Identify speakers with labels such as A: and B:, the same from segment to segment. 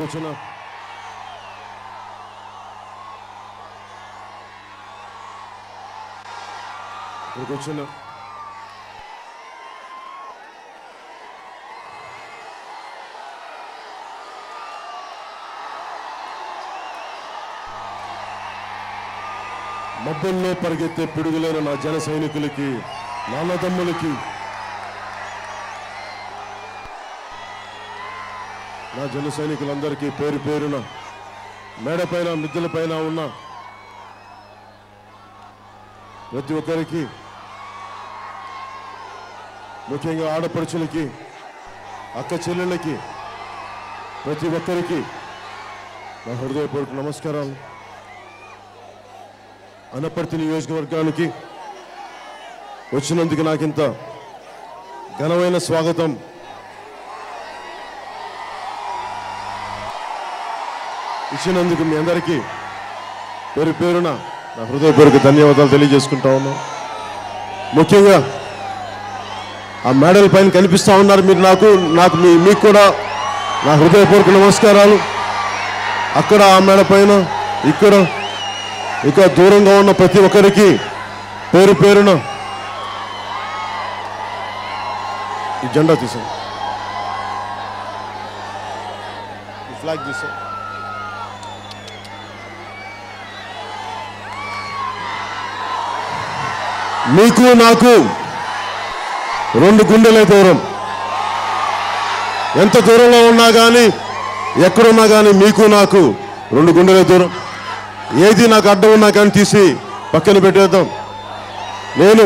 A: కూర్చున్నా. కూర్చున్నా. మబ్బుల్లో పరిగెత్తే పిడుగులైన నా జన సైనికులకి, నాన్నదమ్ములకి, నా జన సైనికులందరికీ పేరు పేరున మేడపైన మిద్దెలపైన ఉన్న ప్రతి ఒక్కరికి, ముఖ్యంగా ఆడపడుచులకి, అక్క చెల్లెళ్ళకి, ప్రతి ఒక్కరికి నా హృదయపూర్వక నమస్కారాలు. అనపర్తి నియోజకవర్గానికి వచ్చినందుకు నాకింత ఘనమైన స్వాగతం ఇచ్చినందుకు మీ అందరికీ పేరు పేరున నా హృదయపూర్వక ధన్యవాదాలు తెలియజేసుకుంటా ఉన్నాను. ముఖ్యంగా ఆ మేడల్ పైన కనిపిస్తూ ఉన్నారు మీరు. నాకు మీకు కూడా నా హృదయపూర్వక నమస్కారాలు. అక్కడ ఆ మేడ పైన, ఇక్కడ ఇక దూరంగా ఉన్న ప్రతి ఒక్కరికి పేరు పేరున ఈ జెండా తీసాను, ఈ ఫ్లాగ్ తీసాను. మీకు నాకు 2 గుండెలే దూరం. ఎంత దూరంలో ఉన్నా కానీ, ఎక్కడున్నా కానీ మీకు నాకు 2 గుండెలే దూరం. ఏది నాకు అడ్డం ఉన్నా కానీ తీసి పక్కన పెట్టేద్దాం. నేను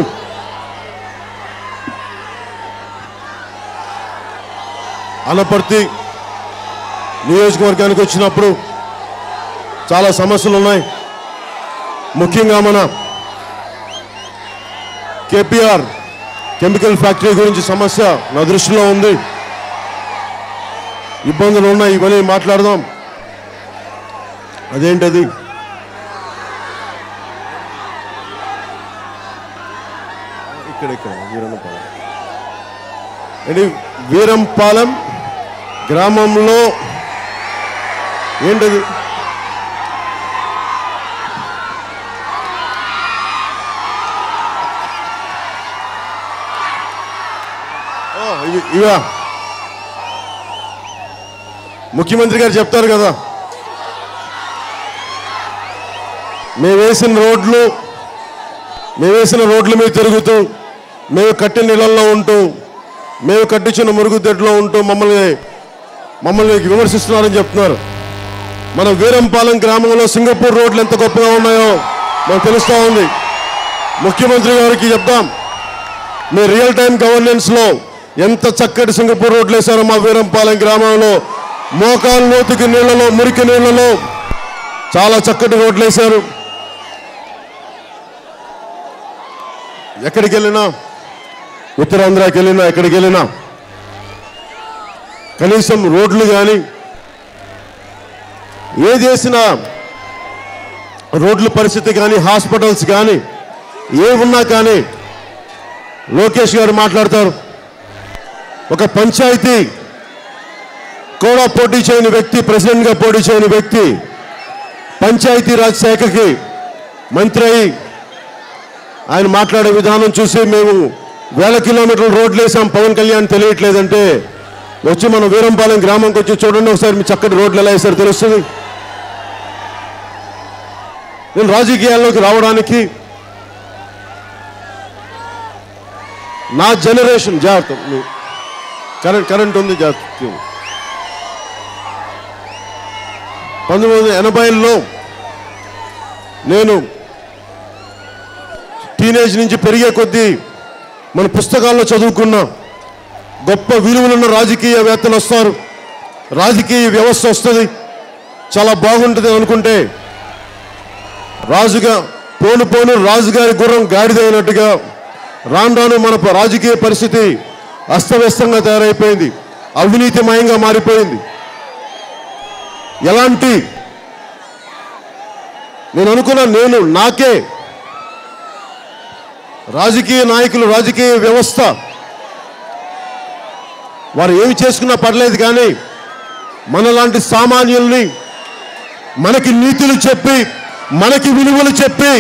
A: అనపర్తి నియోజకవర్గానికి వచ్చినప్పుడు చాలా సమస్యలు ఉన్నాయి. ముఖ్యంగా మన కేపీఆర్ కెమికల్ ఫ్యాక్టరీ గురించి సమస్య నా దృష్టిలో ఉంది. ఇబ్బందులు ఉన్నాయి, ఇవన్నీ మాట్లాడదాం. అదేంటది? ఇక్కడ వీరంపాలెం గ్రామంలో ఏంటది? ఇవా ముఖ్యమంత్రి గారు చెప్తారు కదా, మేము వేసిన రోడ్లు మీద తిరుగుతూ, మేము కట్టిన ఇళ్లలో ఉంటూ, మేము కట్టించిన మురుగుదొడ్లో ఉంటూ మమ్మల్ని విమర్శిస్తున్నారని చెప్తున్నారు. మన వీరంపాలెం గ్రామంలో సింగపూర్ రోడ్లు ఎంత గొప్పగా ఉన్నాయో మనకు తెలుస్తూ ఉంది. ముఖ్యమంత్రి గారికి చెప్తాం, మీ రియల్ టైం గవర్నెన్స్లో ఎంత చక్కటి సింగపూర్ రోడ్లు వేశారో మా వీరంపాలెం గ్రామంలో. మోకాలు లోతుకి నీళ్లలో, మురికి నీళ్లలో చాలా చక్కటి రోడ్లు వేశారు. ఎక్కడికి వెళ్ళినా, ఉత్తరాంధ్రకి వెళ్ళినా, ఎక్కడికి వెళ్ళినా కనీసం రోడ్లు కానీ, ఏది చేసినా రోడ్ల పరిస్థితి కానీ, హాస్పిటల్స్ కానీ, ఏ ఉన్నా కానీ లోకేష్ గారు మాట్లాడతారు. ఒక పంచాయతీ కూడా పోటీ చేయని వ్యక్తి, ప్రెసిడెంట్గా పోటీ చేయని వ్యక్తి, పంచాయతీరాజ్ శాఖకి మంత్రి అయి ఆయన మాట్లాడే విధానం చూసి మేము 1000 కిలోమీటర్ల రోడ్లు వేసాం, పవన్ కళ్యాణ్ తెలియట్లేదంటే వచ్చి మన వీరంపాలెం గ్రామంకి వచ్చి చూడండి ఒకసారి, మీ చక్కటి రోడ్లు ఎలా వేసారో తెలుస్తుంది. నేను రాజకీయాల్లోకి రావడానికి నా జనరేషన్ జాగ్రత్త, కరెంట్ ఉంది జాగ్రత్త. 1980లో నేను టీనేజ్ నుంచి పెరిగే కొద్దీ మన పుస్తకాల్లో చదువుకున్న గొప్ప విలువలున్న రాజకీయవేత్తలు వస్తారు, రాజకీయ వ్యవస్థ వస్తుంది, చాలా బాగుంటుంది అనుకుంటే పోను రాజుగారి గుర్రం గాడిదైనట్టుగా రాను మన రాజకీయ పరిస్థితి అస్తవ్యస్తంగా తయారైపోయింది, అవినీతిమయంగా మారిపోయింది. ఎలాంటి నేను అనుకున్నా, నాకే రాజకీయ నాయకులు, రాజకీయ వ్యవస్థ వారు ఏమి చేసుకున్నా పర్లేదు, కానీ మనలాంటి సామాన్యుల్ని మనకి నీతులు చెప్పి మనకి విలువలు చెప్పి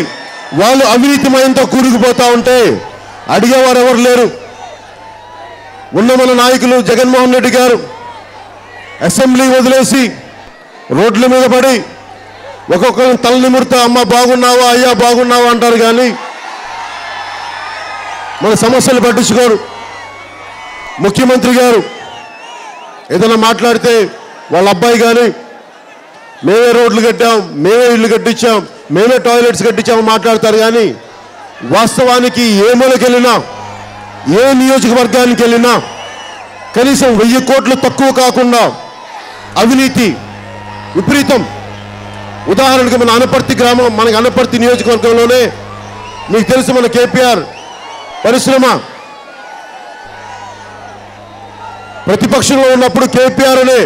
A: వాళ్ళు అవినీతిమయంతో కూరుకుపోతా ఉంటే అడిగేవారు ఎవరు లేరు. ఉన్న మన నాయకులు జగన్మోహన్ రెడ్డి గారు అసెంబ్లీ వదిలేసి రోడ్ల మీద పడి ఒక్కొక్కరిని తల నిమురుతా అమ్మ బాగున్నావా అయ్యా బాగున్నావా అంటారు, కానీ మన సమస్యలు పట్టించుకోరు. ముఖ్యమంత్రి గారు ఏదైనా మాట్లాడితే వాళ్ళ అబ్బాయి కానీ మేమే రోడ్లు కట్టాం, మేమే ఇళ్ళు కట్టించాం, మేమే టాయిలెట్స్ కట్టించామని మాట్లాడతారు, కానీ వాస్తవానికి ఏ మూలకెళ్ళినా ఏ నియోజకవర్గానికి వెళ్ళినా కనీసం 1000 కోట్లు తక్కువ కాకుండా అవినీతి విపరీతం. ఉదాహరణకి మన అనపర్తి గ్రామం, మనకి అనపర్తి నియోజకవర్గంలోనే మీకు తెలుసు మన కేపీఆర్ పరిశ్రమ ప్రతిపక్షంలో ఉన్నప్పుడు కేపీఆర్ అనే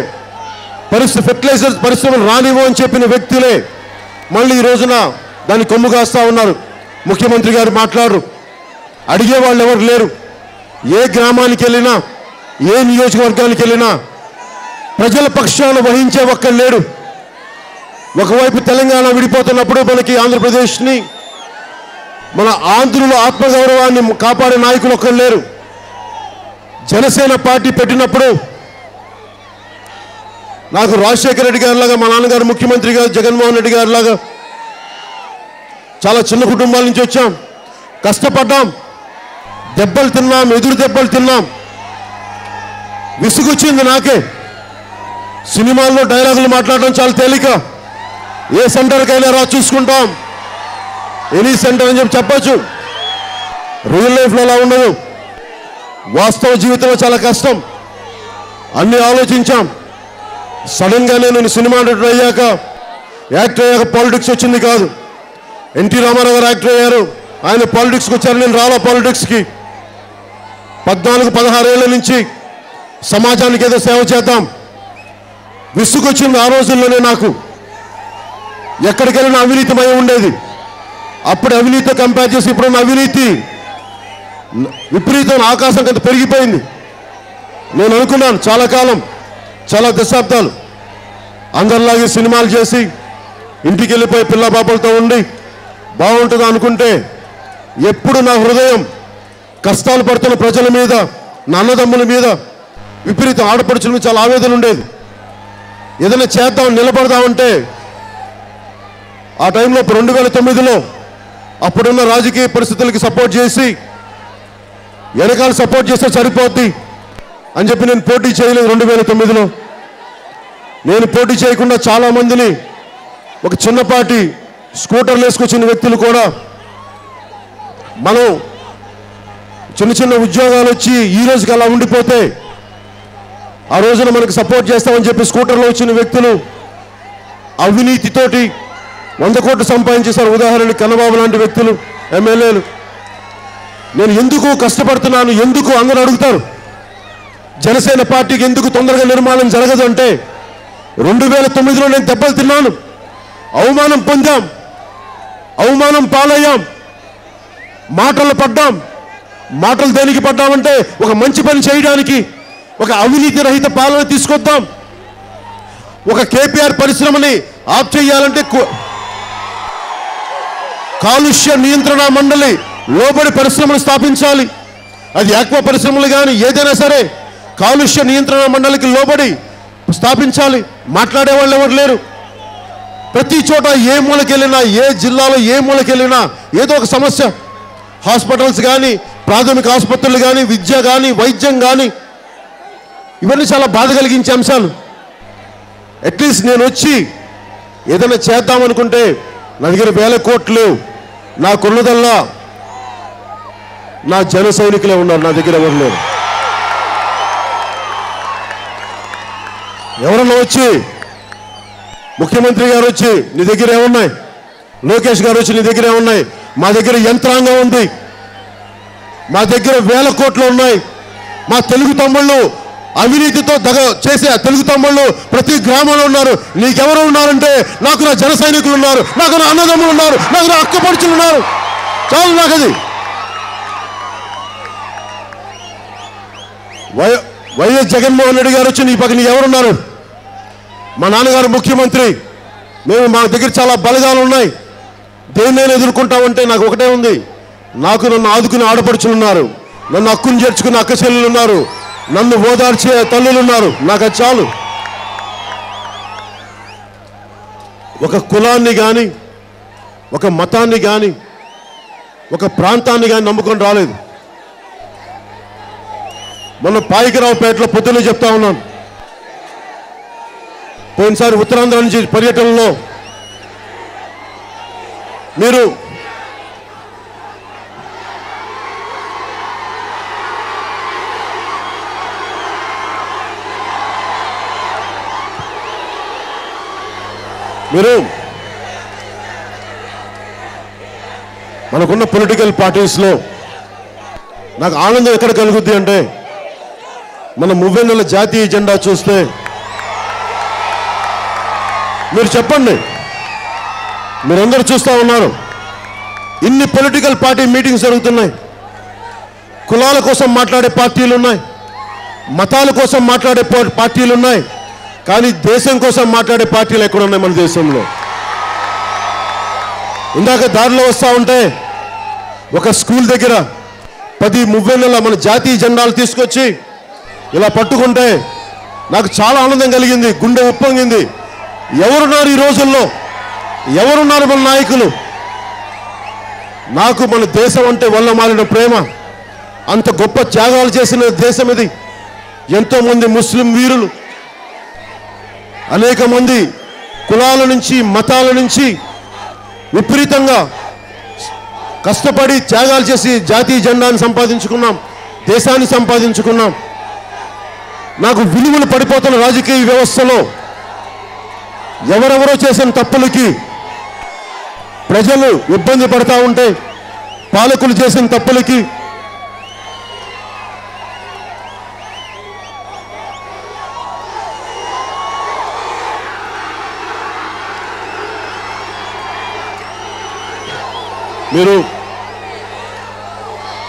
A: ఫెర్టిలైజర్స్ పరిశ్రమను రానివ్వు అని చెప్పిన వ్యక్తులే మళ్ళీ ఈ రోజున దాన్ని కొమ్ము కాస్తా ఉన్నారు. ముఖ్యమంత్రి గారు మాట్లాడరు, అడిగే వాళ్ళు ఎవరు లేరు. ఏ గ్రామానికి వెళ్ళినా ఏ నియోజకవర్గానికి వెళ్ళినా ప్రజల పక్షాన వహించే ఒక్కరు లేడు. ఒకవైపు తెలంగాణ విడిపోతున్నప్పుడు మనకి ఆంధ్రప్రదేశ్ని మన ఆంధ్రుల ఆత్మగౌరవాన్ని కాపాడే నాయకులు ఒక్కరు లేరు. జనసేన పార్టీ పెట్టినప్పుడు నాకు రాజశేఖర రెడ్డి గారిలాగా మా నాన్నగారు ముఖ్యమంత్రి గారు జగన్మోహన్ రెడ్డి గారిలాగా చాలా చిన్న కుటుంబాల నుంచి వచ్చాం, కష్టపడ్డాం, దెబ్బలు తిన్నాం, ఎదురు దెబ్బలు తిన్నాం. విసుగొచ్చింది నాకే. సినిమాల్లో డైలాగులు మాట్లాడడం చాలా తేలిక, ఏ సెంటర్కైనా రా చూసుకుంటాం, ఎనీ సెంటర్ అని చెప్పచ్చు. రియల్ లైఫ్లో అలా ఉండదు, వాస్తవ జీవితంలో చాలా కష్టం. అన్నీ ఆలోచించాం. సడన్గానే నేను సినిమా యాక్టర్ అయ్యాక పాలిటిక్స్ వచ్చింది కాదు. ఎన్టీ రామారావు గారు యాక్టర్ అయ్యారు, ఆయన పాలిటిక్స్కి వచ్చారు, నేను రాలా పాలిటిక్స్కి. 14-16 ఏళ్ల నుంచి సమాజానికి ఏదో సేవ చేద్దాం విసుగొచ్చింది ఆ రోజుల్లోనే నాకు. ఎక్కడికి వెళ్ళినా అవినీతిమయం ఉండేది. అప్పుడు అవినీతితో కంపేర్ చేసి ఇప్పుడున్న అవినీతి విపరీతం ఆకాశం కంటే పెరిగిపోయింది. నేను అనుకున్నాను చాలా కాలం, చాలా దశాబ్దాలు అందరిలాగే సినిమాలు చేసి ఇంటికి వెళ్ళిపోయి పిల్ల పాపలతో ఉండి బాగుంటుంది అనుకుంటే ఎప్పుడు నా హృదయం కష్టాలు పడుతున్న ప్రజల మీద, నా అన్నదమ్ముల మీద, విపరీతం ఆడపడుచుల మీద చాలా ఆవేదన ఉండేది. ఏదైనా చేద్దాం నిలబడదామంటే ఆ టైంలో 2009లో అప్పుడున్న రాజకీయ పరిస్థితులకి సపోర్ట్ చేసి వెనకాల సపోర్ట్ చేస్తే సరిపోద్ది అని చెప్పి నేను పోటీ చేయలేదు. 2009లో నేను పోటీ చేయకుండా చాలామందిని, ఒక చిన్నపాటి స్కూటర్లు వేసుకొచ్చిన వ్యక్తులు కూడా మనం చిన్న చిన్న ఉద్యోగాలు వచ్చి ఈ రోజుకి అలా ఉండిపోతే ఆ రోజున మనకు సపోర్ట్ చేస్తామని చెప్పి స్కూటర్లో వచ్చిన వ్యక్తులు అవినీతితోటి 100 కోట్లు సంపాదించేశారు. ఉదాహరణకి కన్నబాబు లాంటి వ్యక్తులు, ఎమ్మెల్యేలు. నేను ఎందుకు కష్టపడుతున్నాను, ఎందుకు అందరూ అడుగుతారు. జనసేన పార్టీకి ఎందుకు తొందరగా నిర్మాణం జరగదు అంటే 2009లో నేను దెబ్బలు తిన్నాను, అవమానం పొందాం, అవమానం పాలయ్యాం, మాటలు పడ్డాం. మాటలు దేనికి పడ్డామంటే ఒక మంచి పని చేయడానికి, ఒక అవినీతి రహిత పాలన తీసుకొద్దాం, ఒక కేపీఆర్ పరిశ్రమని ఆఫ్ చేయాలంటే కాలుష్య నియంత్రణ మండలి లోబడి పరిశ్రమలు స్థాపించాలి. అది ఆక్వా పరిశ్రమలు కానీ ఏదైనా సరే కాలుష్య నియంత్రణ మండలికి లోబడి స్థాపించాలి. మాట్లాడే వాళ్ళు ఎవరు లేరు. ప్రతి చోట ఏ మూలకెళ్ళినా, ఏ జిల్లాలో ఏ మూలకెళ్ళినా ఏదో ఒక సమస్య. హాస్పిటల్స్ కానీ, ప్రాథమిక ఆసుపత్రులు కానీ, విద్య కానీ, వైద్యం కానీ, ఇవన్నీ చాలా బాధ కలిగించే అంశాలు. అట్లీస్ట్ నేను వచ్చి ఏదైనా చేద్దామనుకుంటే నా దగ్గర 1000 కోట్లు, నాకున్నదల్లా నా జన సైనికులే ఉన్నారు, నా దగ్గర ఎవరు లేరు. ఎవరన్నా వచ్చి, ముఖ్యమంత్రి గారు వచ్చి నీ దగ్గర ఏమున్నాయి, లోకేష్ గారు వచ్చి నీ దగ్గర ఏమున్నాయి, మా దగ్గర యంత్రాంగం ఉంది, మా దగ్గర 1000 కోట్లు ఉన్నాయి, మా తెలుగు తమ్ముళ్ళు అవినీతితో చేసే తెలుగు తమ్ముళ్ళు ప్రతి గ్రామంలో ఉన్నారు, నీకెవరు ఉన్నారంటే నాకు నా జన సైనికులు ఉన్నారు, నాకు నా అన్నదమ్ములు ఉన్నారు, నాకు నా అక్కపడుచులు ఉన్నారు, చాలు నాకు అది. వైఎస్ జగన్మోహన్ రెడ్డి గారు వచ్చి నీ పక్కన ఎవరున్నారు, మా నాన్నగారు ముఖ్యమంత్రి, మా దగ్గర చాలా బలగాలు ఉన్నాయి, దేన్నైనా ఎదుర్కొంటామంటే నాకు ఒకటే ఉంది, నన్ను ఆదుకుని ఆడపడుచులు ఉన్నారు, నన్ను హక్కును చేర్చుకుని అక్క చెల్లెలు ఉన్నారు, నన్ను ఓదార్చే తల్లులు ఉన్నారు, నాకు అది చాలు. ఒక కులాన్ని కానీ, ఒక మతాన్ని కానీ, ఒక ప్రాంతాన్ని కానీ నమ్ముకొని రాలేదు. మొన్న పాయికరావుపేటలో పొద్దున్నే చెప్తా ఉన్నాను, పోయినసారి ఉత్తరాంధ్ర నుంచి పర్యటనలో మీరు మనకున్న పొలిటికల్ పార్టీస్లో నాకు ఆనందం ఎక్కడ కలుగుద్ది అంటే, మన మువ్వెన్నెల జాతీయ జెండా చూస్తే మీరు చెప్పండి, మీరందరూ చూస్తూ ఉన్నారు, ఇన్ని పొలిటికల్ పార్టీ మీటింగ్స్ జరుగుతున్నాయి, కులాల కోసం మాట్లాడే పార్టీలు ఉన్నాయి, మతాల కోసం మాట్లాడే పార్టీలు ఉన్నాయి, కానీ దేశం కోసం మాట్లాడే పార్టీలు ఎక్కడ ఉన్నాయి మన దేశంలో? ఇందాక దారిలో వస్తూ ఉంటే ఒక స్కూల్ దగ్గర 10 మువ్వెన్నెల మన జాతీయ జెండాలు తీసుకొచ్చి ఇలా పట్టుకుంటే నాకు చాలా ఆనందం కలిగింది, గుండె ఉప్పొంగింది. ఎవరున్నారు ఈ రోజుల్లో? ఎవరున్నారు మన నాయకులు? నాకు మన దేశం అంటే వల్ల మారిన ప్రేమ, అంత గొప్ప త్యాగాలు చేసిన దేశం ఇది. ఎంతోమంది ముస్లిం వీరులు, అనేక మంది కులాల నుంచి మతాల నుంచి విపరీతంగా కష్టపడి త్యాగాలు చేసి జాతీయ జెండాను సంపాదించుకున్నాం, దేశాన్ని సంపాదించుకున్నాం. నాకు విలువలు పడిపోతున్న రాజకీయ వ్యవస్థలో ఎవరెవరో చేసిన తప్పులకి ప్రజలు ఇబ్బంది పడతా ఉంటే, పాలకులు చేసిన తప్పులకి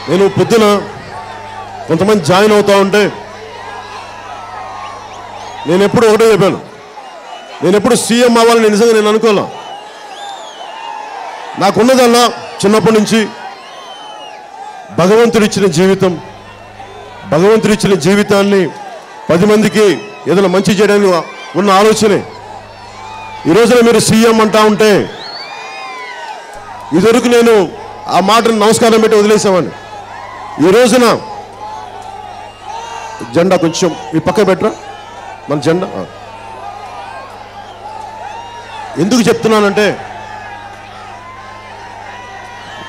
A: నేను పొద్దున కొంతమంది జాయిన్ అవుతా ఉంటే నేను ఎప్పుడు ఒకటే చెప్పాను, నేను ఎప్పుడు సీఎం అవ్వాలని నిజంగా నేను అనుకోలే. నాకున్నదల్లా చిన్నప్పటి నుంచి భగవంతుడిచ్చిన జీవితం, భగవంతుడిచ్చిన జీవితాన్ని 10 మందికి ఏదైనా మంచి చేయడానికి ఉన్న ఆలోచనే. ఈ రోజున మీరు సీఎం అంటా ఉంటే, ఇదివరకు నేను ఆ మాటను నమస్కారం పెట్టి వదిలేసామని, ఈ రోజున జెండా కొంచెం ఈ పక్క పెట్టరా, మన జెండా ఎందుకు చెప్తున్నానంటే,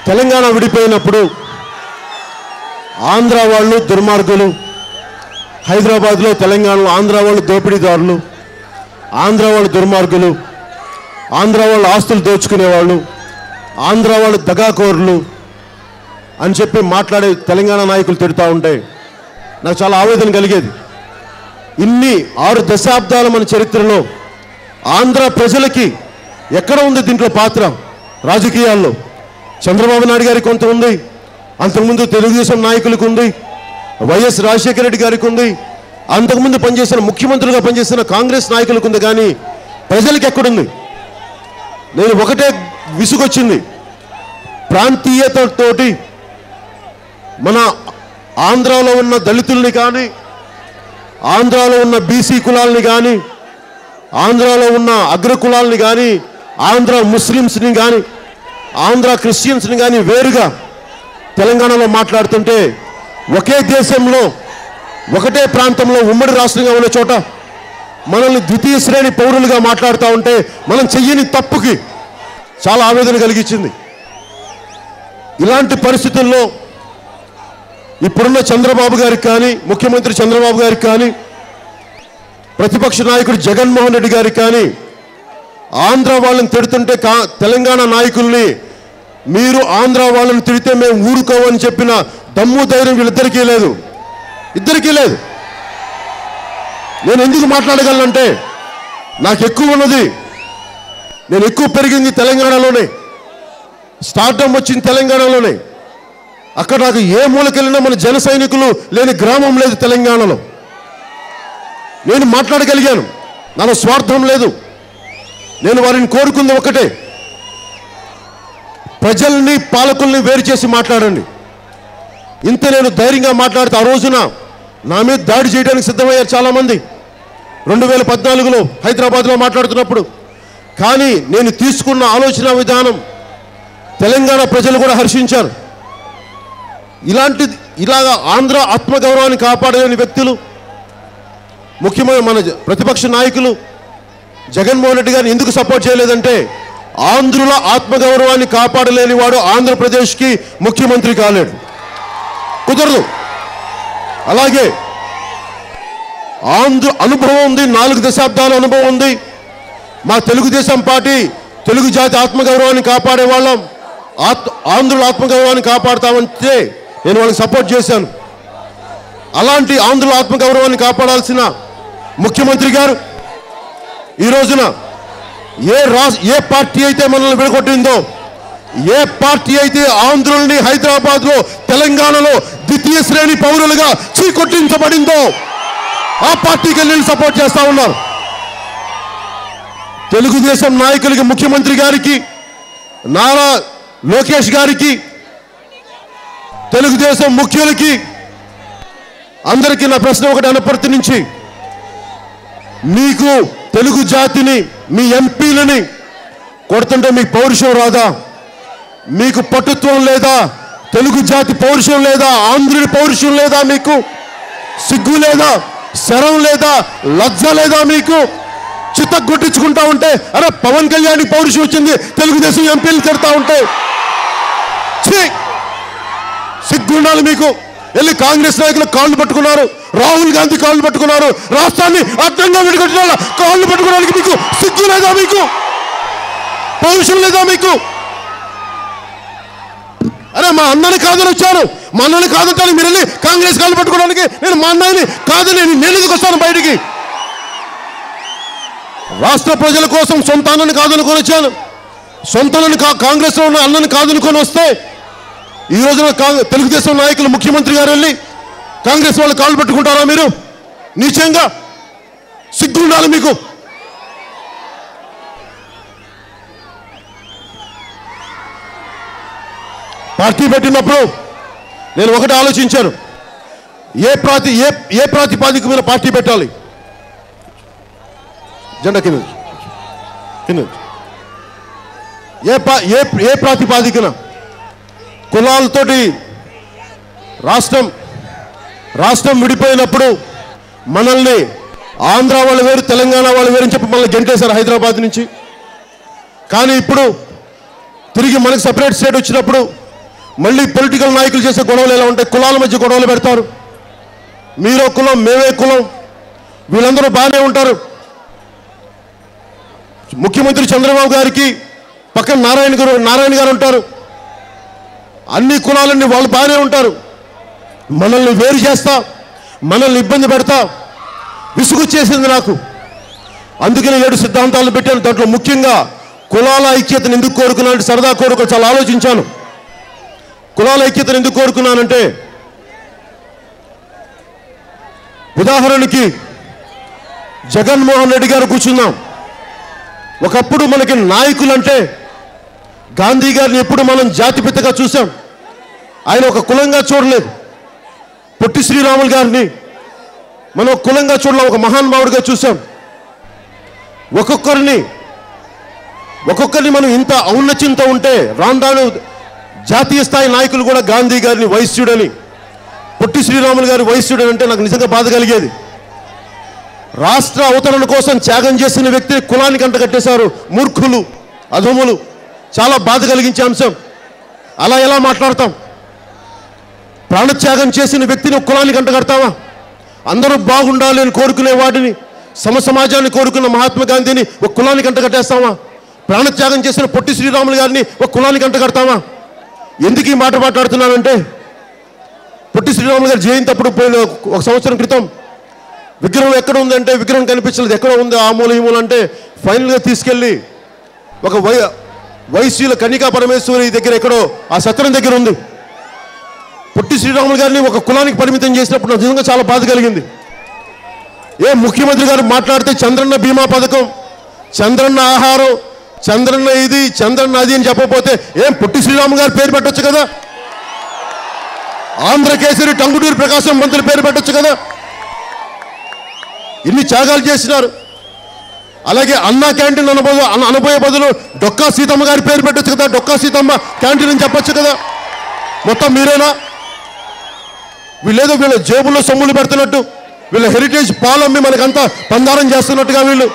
A: తెలంగాణ విడిపోయినప్పుడు ఆంధ్ర వాళ్ళు దుర్మార్గులు, హైదరాబాద్లో తెలంగాణలో ఆంధ్ర వాళ్ళు దోపిడీదారులు, ఆంధ్ర వాళ్ళు దుర్మార్గులు, ఆంధ్ర వాళ్ళు ఆస్తులు దోచుకునేవాళ్ళు, ఆంధ్ర వాళ్ళు దగాకోరులు అని చెప్పి మాట్లాడే తెలంగాణ నాయకులు తిడుతూ ఉంటే నాకు చాలా ఆవేదన కలిగేది. ఇన్ని 6 దశాబ్దాల మన చరిత్రలో ఆంధ్ర ప్రజలకి ఎక్కడ ఉంది దీంట్లో పాత్ర? రాజకీయాల్లో చంద్రబాబు నాయుడు గారికి కొంత ఉంది, అంతకుముందు తెలుగుదేశం నాయకులకు ఉంది, వైఎస్ రాజశేఖర రెడ్డి గారికి ఉంది, అంతకుముందు పనిచేసిన ముఖ్యమంత్రులుగా పనిచేసిన కాంగ్రెస్ నాయకులకు ఉంది, కానీ ప్రజలకు ఎక్కడుంది? నేను ఒకటే విసుగొచ్చింది, ప్రాంతీయతతోటి మన ఆంధ్రాలో ఉన్న దళితుల్ని కానీ, ఆంధ్రాలో ఉన్న బీసీ కులాలని కానీ, ఆంధ్రాలో ఉన్న అగ్ర కులాలని కానీ, ఆంధ్ర ముస్లిమ్స్ని కానీ, ఆంధ్ర క్రిస్టియన్స్ని కానీ వేరుగా తెలంగాణలో మాట్లాడుతుంటే, ఒకే దేశంలో ఒకటే ప్రాంతంలో ఉమ్మడి రాష్ట్రంగా ఉన్న చోట మనల్ని ద్వితీయ శ్రేణి పౌరులుగా మాట్లాడుతూ ఉంటే మనం చెయ్యని తప్పుకి చాలా ఆవేదన కలిగించింది. ఇలాంటి పరిస్థితుల్లో ఇప్పుడున్న చంద్రబాబు గారికి కానీ, ముఖ్యమంత్రి చంద్రబాబు గారికి కానీ, ప్రతిపక్ష నాయకుడు జగన్మోహన్ రెడ్డి గారికి కానీ, ఆంధ్ర వాళ్ళని తిడుతుంటే తెలంగాణ నాయకుల్ని మీరు ఆంధ్ర వాళ్ళని తిడితే మేము ఊరుకోవని చెప్పిన దమ్ము ధైర్యం వీళ్ళిద్దరికీ లేదు, ఇద్దరికీ లేదు. నేను ఎందుకు మాట్లాడగలనంటే, నాకు ఎక్కువ ఉన్నది, నేను ఎక్కువ పెరిగింది తెలంగాణలోనే, స్టార్టప్ వచ్చింది తెలంగాణలోనే. అక్కడ నాకు ఏ మూలకెళ్ళినా మన జన సైనికులు లేని గ్రామం లేదు తెలంగాణలో. నేను మాట్లాడగలిగాను. నాలో స్వార్థం లేదు. నేను వారిని కోరుకుంది ఒకటే, ప్రజల్ని పాలకుల్ని వేరు చేసి మాట్లాడండి. ఇంత నేను ధైర్యంగా మాట్లాడితే ఆ రోజున నా మీద దాడి చేయడానికి సిద్ధమయ్యారు చాలామంది 2014లో హైదరాబాద్లో మాట్లాడుతున్నప్పుడు. కానీ నేను తీసుకున్న ఆలోచన విధానం తెలంగాణ ప్రజలు కూడా హర్షించారు. ఇలాగా ఆంధ్ర ఆత్మగౌరవాన్ని కాపాడలేని వ్యక్తులు, ముఖ్యమైన మన ప్రతిపక్ష నాయకులు జగన్మోహన్ రెడ్డి గారిని ఎందుకు సపోర్ట్ చేయలేదంటే, ఆంధ్రుల ఆత్మగౌరవాన్ని కాపాడలేని వాడు ఆంధ్రప్రదేశ్కి ముఖ్యమంత్రి కాలేడు, కుదరదు. అలాగే ఆంధ్ర అనుభవం ఉంది, 4 దశాబ్దాల అనుభవం ఉంది. మా తెలుగుదేశం పార్టీ తెలుగు జాతి ఆత్మగౌరవాన్ని కాపాడే వాళ్ళం, ఆంధ్రుల ఆత్మగౌరవాన్ని కాపాడుతామంటే నేను వాళ్ళకి సపోర్ట్ చేశాను. అలాంటి ఆంధ్రుల ఆత్మగౌరవాన్ని కాపాడాల్సిన ముఖ్యమంత్రి గారు ఈ రోజున ఏ పార్టీ అయితే మనల్ని విడగొట్టిందో, ఏ పార్టీ అయితే ఆంధ్రుల్ని హైదరాబాద్లో తెలంగాణలో ద్వితీయ శ్రేణి పౌరులుగా చీకొట్టించబడిందో ఆ పార్టీకి వెళ్ళి సపోర్ట్ చేస్తా ఉన్నారు. తెలుగుదేశం నాయకులకి, ముఖ్యమంత్రి గారికి, నారా లోకేష్ గారికి, తెలుగుదేశం ముఖ్యులకి అందరికీ నా ప్రశ్న ఒకటి, అనపర్తి నుంచి మీకు తెలుగు జాతిని, మీ ఎంపీలని కొడుతుంటే మీకు పౌరుషం రాదా? మీకు పట్టుత్వం లేదా? తెలుగు జాతి పౌరుషం లేదా? ఆంధ్రుడి పౌరుషం లేదా? మీకు సిగ్గు లేదా? శరం లేదా? లజ్జ లేదా? మీకు చిత్తగొట్టించుకుంటా ఉంటే, అరే పవన్ కళ్యాణ్ పౌరుషం వచ్చింది, తెలుగుదేశం ఎంపీలు తిడతా ఉంటే సిగ్గుండాలి మీకు. వెళ్ళి కాంగ్రెస్ నాయకులు కాళ్ళు పట్టుకున్నారు, రాహుల్ గాంధీ కాళ్ళు పట్టుకున్నారు, రాష్ట్రాన్ని అడ్డంగా విడిగొట్టిన వాళ్ళ కాళ్ళు పట్టుకోవడానికి మీకు సిగ్గు లేదా? మీకు పౌరుషం లేదా? మీకు అరే మా అన్నని కాదని వచ్చాను, మా అన్నని కాదంటాను, మీరు వెళ్ళి కాంగ్రెస్ కాళ్ళు పట్టుకోవడానికి. నేను మా అన్నయ్యని కాదని నేను ఎందుకు వస్తాను బయటికి? రాష్ట్ర ప్రజల కోసం సొంత అన్నని కాదనుకొని వచ్చాను. సొంత కాంగ్రెస్లో ఉన్న అన్నని కాదనుకొని వస్తే ఈ రోజున తెలుగుదేశం నాయకులు, ముఖ్యమంత్రి గారు వెళ్ళి కాంగ్రెస్ వాళ్ళు కాళ్ళు పట్టుకుంటారా? మీరు నీచంగా సిగ్గుండాలి మీకు. పార్టీ పెట్టినప్పుడు నేను ఒకటి ఆలోచించాను, ఏ ప్రాతిపాదిక మీద పార్టీ పెట్టాలి. జెండా కింద ఏ ప్రాతిపాదికన? కులాలతోటి రాష్ట్రం విడిపోయినప్పుడు మనల్ని ఆంధ్ర వాళ్ళు వేరు, తెలంగాణ వాళ్ళు వేరు అని చెప్పి మనల్ని గెంటేశారు హైదరాబాద్ నుంచి. కానీ ఇప్పుడు తిరిగి మనకు సపరేట్ స్టేట్ వచ్చినప్పుడు మళ్ళీ పొలిటికల్ నాయకులు చేసే గొడవలు ఎలా ఉంటాయి? కులాల మధ్య గొడవలు పెడతారు. మీరో కులం, మేమే కులం, వీళ్ళందరూ బాగానే ఉంటారు. ముఖ్యమంత్రి చంద్రబాబు గారికి పక్కన నారాయణ గారు ఉంటారు. అన్ని కులాలన్నీ వాళ్ళు బాగానే ఉంటారు. మనల్ని వేరు చేస్తా, మనల్ని ఇబ్బంది పెడతా విసుగు చేసింది నాకు. అందుకని 7 సిద్ధాంతాలను పెట్టాను. దాంట్లో ముఖ్యంగా కులాల ఐక్యతను ఎందుకు కోరుకున్నానంటే, సరదా కోరుకో చాలా ఆలోచించాను. కులాల ఐక్యతను ఎందుకు కోరుకున్నానంటే, ఉదాహరణకి జగన్మోహన్ రెడ్డి గారు కూర్చుందాం. ఒకప్పుడు మనకి నాయకులంటే గాంధీ గారిని ఎప్పుడు మనం జాతిపితగా చూసాం, ఆయన ఒక కులంగా చూడలేదు. పొట్టి శ్రీరాములు గారిని మనం కులంగా చూడలేం, ఒక మహానుభావుడిగా చూసాం. ఒక్కొక్కరిని మనం ఇంత ఔన్నత్యంతో ఉంటే రాను జాతీయ స్థాయి నాయకులు కూడా గాంధీ గారిని వైశ్యుడని, పొట్టి శ్రీరాములు గారి వైశ్యుడని అంటే నాకు నిజంగా బాధ కలిగేది. రాష్ట్ర అవతరణ కోసం త్యాగం చేసిన వ్యక్తిని కులానికి అంటగట్టేశారు మూర్ఖులు, అధములు. చాలా బాధ కలిగించే అంశం. అలా ఎలా మాట్లాడతాం? ప్రాణత్యాగం చేసిన వ్యక్తిని కులానికి అంటగడతావా? అందరూ బాగుండాలి అని కోరుకునే వాడిని, సమాజాన్ని కోరుకున్న మహాత్మా గాంధీని ఒక కులానికి అంటగట్టేస్తావా? ప్రాణత్యాగం చేసిన పొట్టి శ్రీరాములు గారిని ఒక కులానికి అంటగడతావా? ఎందుకు ఈ మాట మాట్లాడుతున్నానంటే, పొట్టి శ్రీరాములు గారి జయంతి అప్పుడు పోయిన 1 సంవత్సరం క్రితం విగ్రహం ఎక్కడ ఉందంటే విగ్రహం కనిపించలేదు. ఎక్కడ ఉంది ఆ మూల ఈ మూల అంటే ఫైనల్గా తీసుకెళ్ళి ఒక వైశ్యుల కన్నికా పరమేశ్వరి దగ్గర ఎక్కడో ఆ సత్రం దగ్గర ఉంది. పొట్టి శ్రీరాములు గారిని ఒక కులానికి పరిమితం చేసినప్పుడు నాకు నిజంగా చాలా బాధ కలిగింది. ముఖ్యమంత్రి గారు మాట్లాడితే చంద్రన్న బీమా పథకం, చంద్రన్న ఆహారం, చంద్రన్న ఇది, చంద్రన్న అది అని చెప్పకపోతే పొట్టి శ్రీరామ్ గారు పేరు పెట్టొచ్చు కదా, ఆంధ్రకేసరి టంగుటూరి ప్రకాశం మంత్రి పేరు పెట్టొచ్చు కదా. ఇన్ని త్యాగాలు చేసినారు. అలాగే అన్నా క్యాంటీన్ అనబోయే బదులు డొక్కా సీతమ్మ గారి పేరు పెట్టొచ్చు కదా, డొక్కా సీతమ్మ క్యాంటీన్ అని చెప్పొచ్చు కదా. మొత్తం మీరేనా? వీళ్ళేదో వీళ్ళ జేబుల్లో సొమ్ములు పెడుతున్నట్టు, వీళ్ళ హెరిటేజ్ పాలమ్మి మనకంతా పందారం చేస్తున్నట్టుగా వీళ్ళు.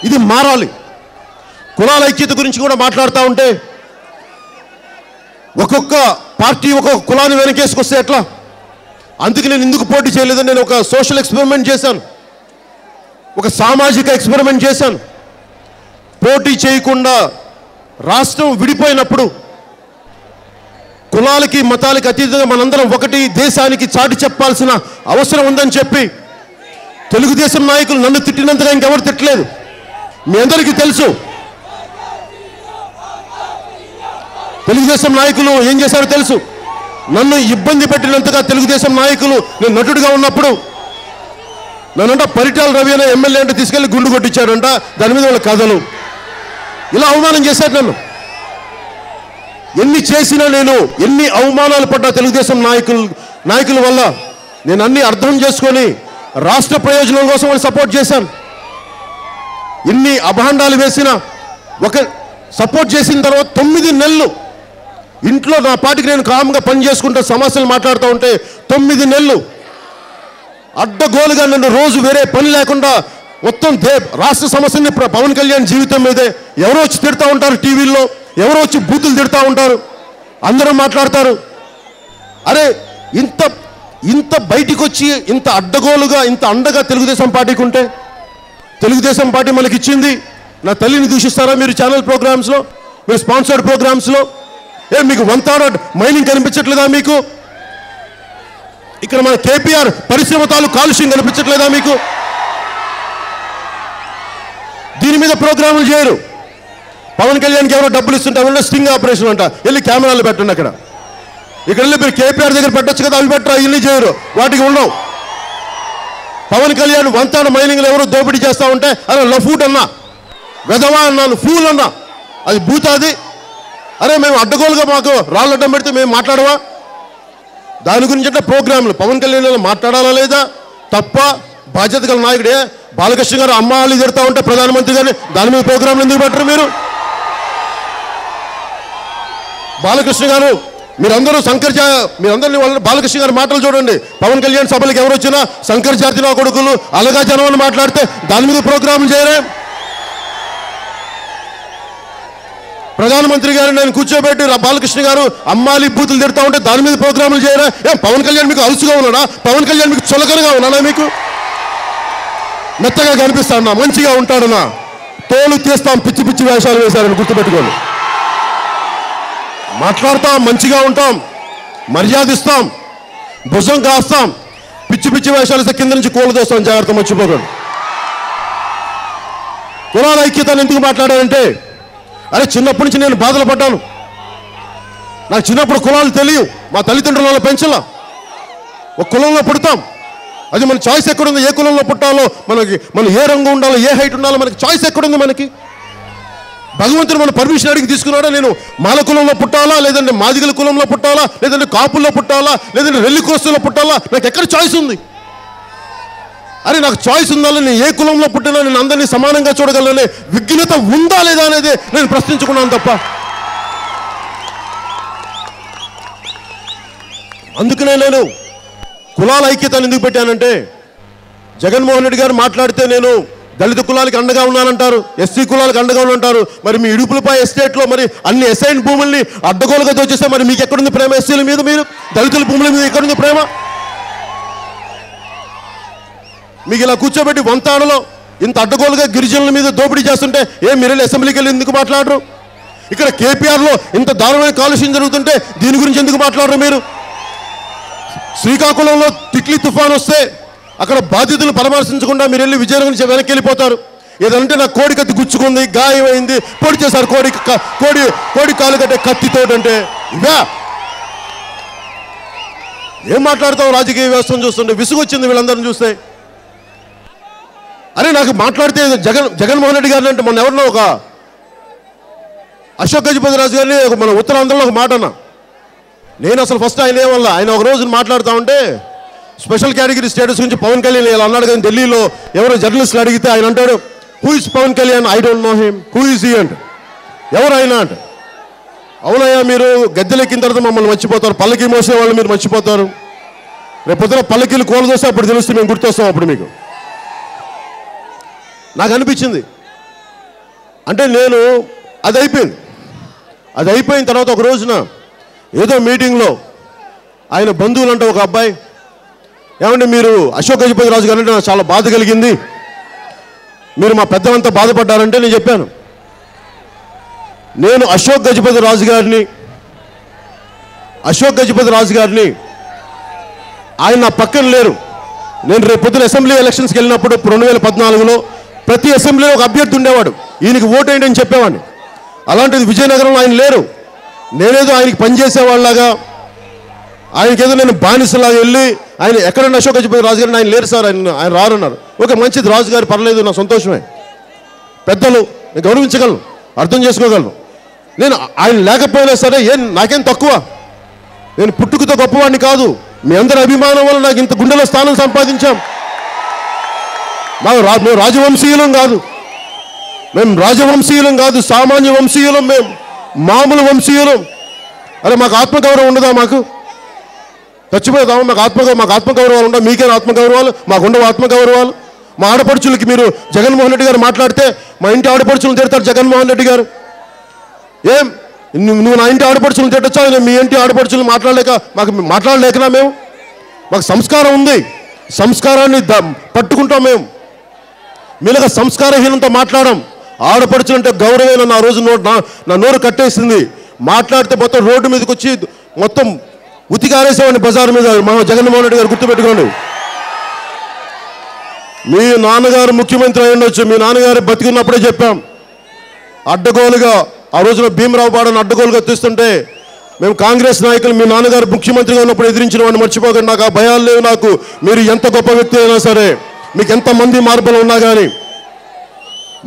A: ఇది మారాలి. కులాల ఐక్యత గురించి కూడా మాట్లాడుతూ ఉంటే ఒక్కొక్క పార్టీ ఒక్కొక్క కులాన్ని వెనకేసుకొస్తే ఎట్లా? అందుకే నేను ఎందుకు పోటీ చేయలేదని నేను ఒక సోషల్ ఎక్స్పెరిమెంట్ చేశాను, ఒక సామాజిక ఎక్స్పెరిమెంట్ చేశాను. పోటీ చేయకుండా రాష్ట్రం విడిపోయినప్పుడు కులాలకి మతాలకి అతీతంగా మనందరం ఒకటి దేశానికి చాటి చెప్పాల్సిన అవసరం ఉందని చెప్పి తెలుగుదేశం నాయకులు నన్ను తిట్టినంతగా ఇంకెవరు తిట్టలేదు. మీ అందరికీ తెలుసు తెలుగుదేశం నాయకులు ఏం చేశారో తెలుసు. నన్ను ఇబ్బంది పెట్టినంతగా తెలుగుదేశం నాయకులు నేను నటుడిగా ఉన్నప్పుడు నన్నంట పరిటాల రవి అనే ఎమ్మెల్యే అంటే తీసుకెళ్లి గుండు కొట్టించాడంట, దాని మీద వాళ్ళ కథలు ఇలా అవమానం చేశారు నన్ను. ఎన్ని చేసినా నేను ఎన్ని అవమానాలు పడ్డా తెలుగుదేశం నాయకుల వల్ల నేను అన్ని అర్థం చేసుకొని రాష్ట్ర ప్రయోజనం కోసం వాళ్ళు సపోర్ట్ చేశాను. ఎన్ని అభాండాలు వేసినా ఒక సపోర్ట్ చేసిన తర్వాత 9 నెలలు ఇంట్లో నా పాటికి నేను కామ్గా పని చేసుకుంటూ సమస్యలు మాట్లాడుతూ ఉంటే 9 నెలలు అడ్డగోలుగా నన్ను రోజు వేరే పని లేకుండా మొత్తం రాష్ట్ర సమస్యని పవన్ కళ్యాణ్ జీవితం మీదే ఎవరో వచ్చి తిడతా ఉంటారు, టీవీల్లో ఎవరో వచ్చి బూతులు తిడతా ఉంటారు, అందరూ మాట్లాడతారు. అరే ఇంత బయటికి వచ్చి ఇంత అడ్డగోలుగా ఇంత అండగా తెలుగుదేశం పార్టీకి ఉంటే, తెలుగుదేశం పార్టీ మనకి ఇచ్చింది. నా తల్లిని దూషిస్తారా మీరు ఛానల్ ప్రోగ్రామ్స్లో, మీరు స్పాన్సర్డ్ ప్రోగ్రామ్స్లో? మీకు వంతాడ మైనింగ్ కనిపించట్లేదా మీకు? ఇక్కడ మన కేపీఆర్ పరిశ్రమ తాలూకు కాలుష్యం కనిపించట్లేదా మీకు? దీని మీద ప్రోగ్రాములు చేయరు. పవన్ కళ్యాణ్కి ఎవరో డబ్బులు ఇస్తుంటే ఎవరో స్టింగ్ ఆపరేషన్ అంట, వెళ్ళి కెమెరాలు పెట్టండి అక్కడ. ఇక్కడ వెళ్ళి మీరు కేపీఆర్ దగ్గర పెట్టచ్చు కదా, అవి పెట్టరా, ఇల్లు చేయరు, వాటికి ఉండవు. పవన్ కళ్యాణ్ వంతాడ మైనింగ్లో ఎవరో దోపిడీ చేస్తూ ఉంటే అరే లఫూట్ అన్నా, వెధవా అన్నాను, ఫూల్ అన్నా, అది భూతాది. అరే మేము అడ్డగోలుగా మాకు రాళ్ళడ్డం పెడితే మేము మాట్లాడవా? దాని గురించి అంటే ప్రోగ్రాంలు పవన్ కళ్యాణ్ మాట్లాడాలా లేదా? తప్ప బాధ్యత గల నాయకుడే బాలకృష్ణ గారు అమ్మాళ్ళు తిడతా ఉంటే ప్రధానమంత్రి గారిని దాని మీద ప్రోగ్రాంలు ఎందుకు పెట్టరు మీరు? బాలకృష్ణ గారు మీరందరినీ వాళ్ళ బాలకృష్ణ గారి మాటలు చూడండి. పవన్ కళ్యాణ్ సభలకు ఎవరు వచ్చినా శంకర్ జాతి నా కొడుకులు అలగా జనం అని మాట్లాడితే దాని మీద ప్రోగ్రాంలు చేయరే? ప్రధానమంత్రి గారు నేను కూర్చోబెట్టి బాలకృష్ణ గారు అమ్మాలి బూతులు తిడతా ఉంటే దాని మీద ప్రోగ్రాములు చేయరా? పవన్ కళ్యాణ్ మీకు అలుసుగా ఉన్నాడా? పవన్ కళ్యాణ్ మీకు చులకనగా ఉన్నాడా? మీకు మెత్తగా కనిపిస్తాడన్నా, మంచిగా ఉంటాడన్నా? తోలు తీస్తాం, పిచ్చి పిచ్చి వేషాలు వేశారని గుర్తుపెట్టుకోండి. మాట్లాడతాం, మంచిగా ఉంటాం, మర్యాదిస్తాం, భుజం కాస్తాం, పిచ్చి పిచ్చి వేషాలు ఇస్తే కింద నుంచి కోళ్ళు దోస్తాం, జాగ్రత్త మర్చిపోకండి. కులాల ఐక్యతను ఎందుకు మాట్లాడానంటే, అరే చిన్నప్పటి నుంచి నేను బాధలు పడ్డాను. నాకు చిన్నప్పుడు కులాలు తెలియవు, మా తల్లిదండ్రుల వల్ల పెంచలా. ఒక కులంలో పుడతాం, అది మన చాయిస్ ఎక్కడుంది, ఏ కులంలో పుట్టాలో, మనం ఏ రంగు ఉండాలో, ఏ హైట్ ఉండాలో మనకి చాయిస్ ఎక్కడుంది? మనకి భగవంతుడు మన పర్మిషన్ అడిగి తీసుకున్నాడా? నేను మాల కులంలో పుట్టాలా, లేదంటే మాదిగల కులంలో పుట్టాలా, లేదంటే కాపుల్లో పుట్టాలా, లేదంటే రెల్లి కోస్తుల్లో పుట్టాలా? నాకు ఎక్కడ చాయిస్ ఉంది? అరే నాకు చాయిస్ ఉండాలి, నేను ఏ కులంలో పుట్టినా నేను అందరినీ సమానంగా చూడగలనే విఘ్నత ఉందా లేదా అనేది నేను ప్రశ్నించుకున్నాను తప్ప. అందుకనే నేను కులాల ఐక్యతను ఎందుకు పెట్టానంటే, జగన్మోహన్ రెడ్డి గారు మాట్లాడితే నేను దళిత కులాలకు అండగా ఉన్నానంటారు, ఎస్సీ కులాలకు అండగా ఉన్నానంటారు. మరి మీ ఇడుపులపై ఎస్టేట్లో మరి అన్ని అసైన్ భూముల్ని అడ్డగోలుగా దోచేస్తే మరి మీకు ఎక్కడుంది ప్రేమ? ఎస్సీల మీద, మీరు దళితుల భూముల మీద ఎక్కడుంది ప్రేమ? మీకు ఇలా కూర్చోబెట్టి వంతాడలో ఇంత అడ్డగోలుగా గిరిజనుల మీద దోపిడీ చేస్తుంటే మీరు అసెంబ్లీకి వెళ్ళి ఎందుకు మాట్లాడరు? ఇక్కడ కేపీఆర్లో ఇంత దారుణమైన కాలుష్యం జరుగుతుంటే దీని గురించి ఎందుకు మాట్లాడరు మీరు? శ్రీకాకుళంలో తిట్లీ తుఫాన్ వస్తే అక్కడ బాధితులు పరామర్శించకుండా మీరు వెళ్ళి విజయనగరం నుంచి వెనక్కి వెళ్ళిపోతారు. ఏదంటే నాకు కోడి కత్తి గుచ్చుకుంది, గాయమైంది, పొడి చేశారు కోడి కాలు కట్టే కత్తితోటి అంటే ఏం మాట్లాడతావు రాజకీయ వ్యవస్థను చూస్తుంటే విసుగు వచ్చింది వీళ్ళందరిని చూస్తే. అరే నాకు మాట్లాడితే జగన్మోహన్ రెడ్డి గారిని అంటే మొన్న ఎవరినో ఒక అశోక్ గజపతి రాజు గారిని మన ఉత్తరాంధ్రలో ఒక మాట అన్నా. నేను అసలు ఫస్ట్ ఆయన ఏమల్లా, ఆయన ఒక రోజు మాట్లాడుతూ ఉంటే స్పెషల్ కేటగిరీ స్టేటస్ గురించి పవన్ కళ్యాణ్ ఇలా అన్నాడు కానీ ఢిల్లీలో ఎవరో జర్నలిస్టులు అడిగితే ఆయన అంటాడు, who is Pawan Kalyan, I don't know him, who is he అంట. ఎవరు ఆయన అంట. అవునయ్యా, మీరు గద్దెలెక్కిన తర్వాత మమ్మల్ని మర్చిపోతారు, పల్లకి మోసే వాళ్ళు మీరు మర్చిపోతారు. రేపు పొద్దున పల్లకీలు కోలు దోస్తే అప్పుడు తెలుస్తే మేము గుర్తొస్తాం అప్పుడు మీకు. నాకు అనిపించింది అంటే నేను అది అయిపోయిన తర్వాత ఒక రోజున ఏదో మీటింగ్లో ఆయన బంధువులు అంటే ఒక అబ్బాయి, ఏమంటే మీరు అశోక్ గజపతి రాజు గారు అంటే నాకు చాలా బాధ కలిగింది, మీరు మా పెద్దలంతా బాధపడ్డారంటే నేను చెప్పాను, నేను అశోక్ గజపతి రాజు గారిని ఆయన నా పక్కన లేరు. నేను రేపు పొద్దున అసెంబ్లీ ఎలక్షన్స్కి వెళ్ళినప్పుడు 2014లో ప్రతి అసెంబ్లీలో ఒక అభ్యర్థి ఉండేవాడు, ఈయనకి ఓటేయండి అని చెప్పేవాడిని. అలాంటిది విజయనగరంలో ఆయన లేరు. నేనేదో ఆయనకి పనిచేసేవాళ్ళలాగా, ఆయనకేదో నేను బానిసలాగా వెళ్ళి ఆయన ఎక్కడన్నా అశోక్ గజపతి రాజు గారిని ఆయన లేరు సార్, ఆయన రారన్నారు. ఓకే, మంచిది, రాజు గారు పర్లేదు, నా సంతోషమే, పెద్దలు, నేను గౌరవించగలను, అర్థం చేసుకోగలను. నేను ఆయన లేకపోయినా సరే నాకేం తక్కువ, నేను పుట్టుకతో గొప్పవాడిని కాదు, మీ అందరి అభిమానం వల్ల నాకు ఇంత గుండెలో స్థానం సంపాదించాం. మేము రాజవంశీయులం కాదు, సామాన్య వంశీయులం, మేము మామూలు వంశీయులం. అరే మాకు ఆత్మగౌరవం ఉండదా? మాకు చచ్చిపోతాము, మాకు ఆత్మగౌరవాలు ఉండవు. మీకేనా ఆత్మగౌరవాలు? మాకు ఉండవు ఆత్మగౌరవాలు. మా ఆడపడుచులకి మీరు జగన్మోహన్ రెడ్డి గారు మాట్లాడితే మా ఇంటి ఆడపడుచులను తిడతారు జగన్మోహన్ రెడ్డి గారు. ఏం నువ్వు నా ఇంటి ఆడపడుచులను తిట్టొచ్చా? మీ ఇంటి ఆడపడుచులు మాట్లాడలేకనా? మాకు సంస్కారం ఉంది, సంస్కారాన్ని పట్టుకుంటాం మేము. మీలాగా సంస్కారహీనంతో మాట్లాడడం. ఆడపడుచులంటే గౌరవమైన నా రోజు నా నోరు కట్టేసింది. మాట్లాడితే మొత్తం రోడ్డు మీదకి వచ్చి మొత్తం ఉతికారేసేవాడిని బజారు మీద. మా జగన్మోహన్ రెడ్డి గారు గుర్తుపెట్టుకోండి, మీ నాన్నగారు ముఖ్యమంత్రి అయి ఉండొచ్చు, మీ నాన్నగారు బతికున్నప్పుడే చెప్పాం. అడ్డగోలుగా ఆ రోజున భీమరావు పాడని అడ్డగోలుగా తీస్తుంటే మేము కాంగ్రెస్ నాయకులు మీ నాన్నగారు ముఖ్యమంత్రిగా ఉన్నప్పుడు ఎదిరించిన వాడిని మర్చిపోకండి. నాకు ఆ భయాలు లేవు. నాకు మీరు ఎంత గొప్ప వ్యక్తి అయినా సరే, మీకు ఎంతమంది మార్పులు ఉన్నా కానీ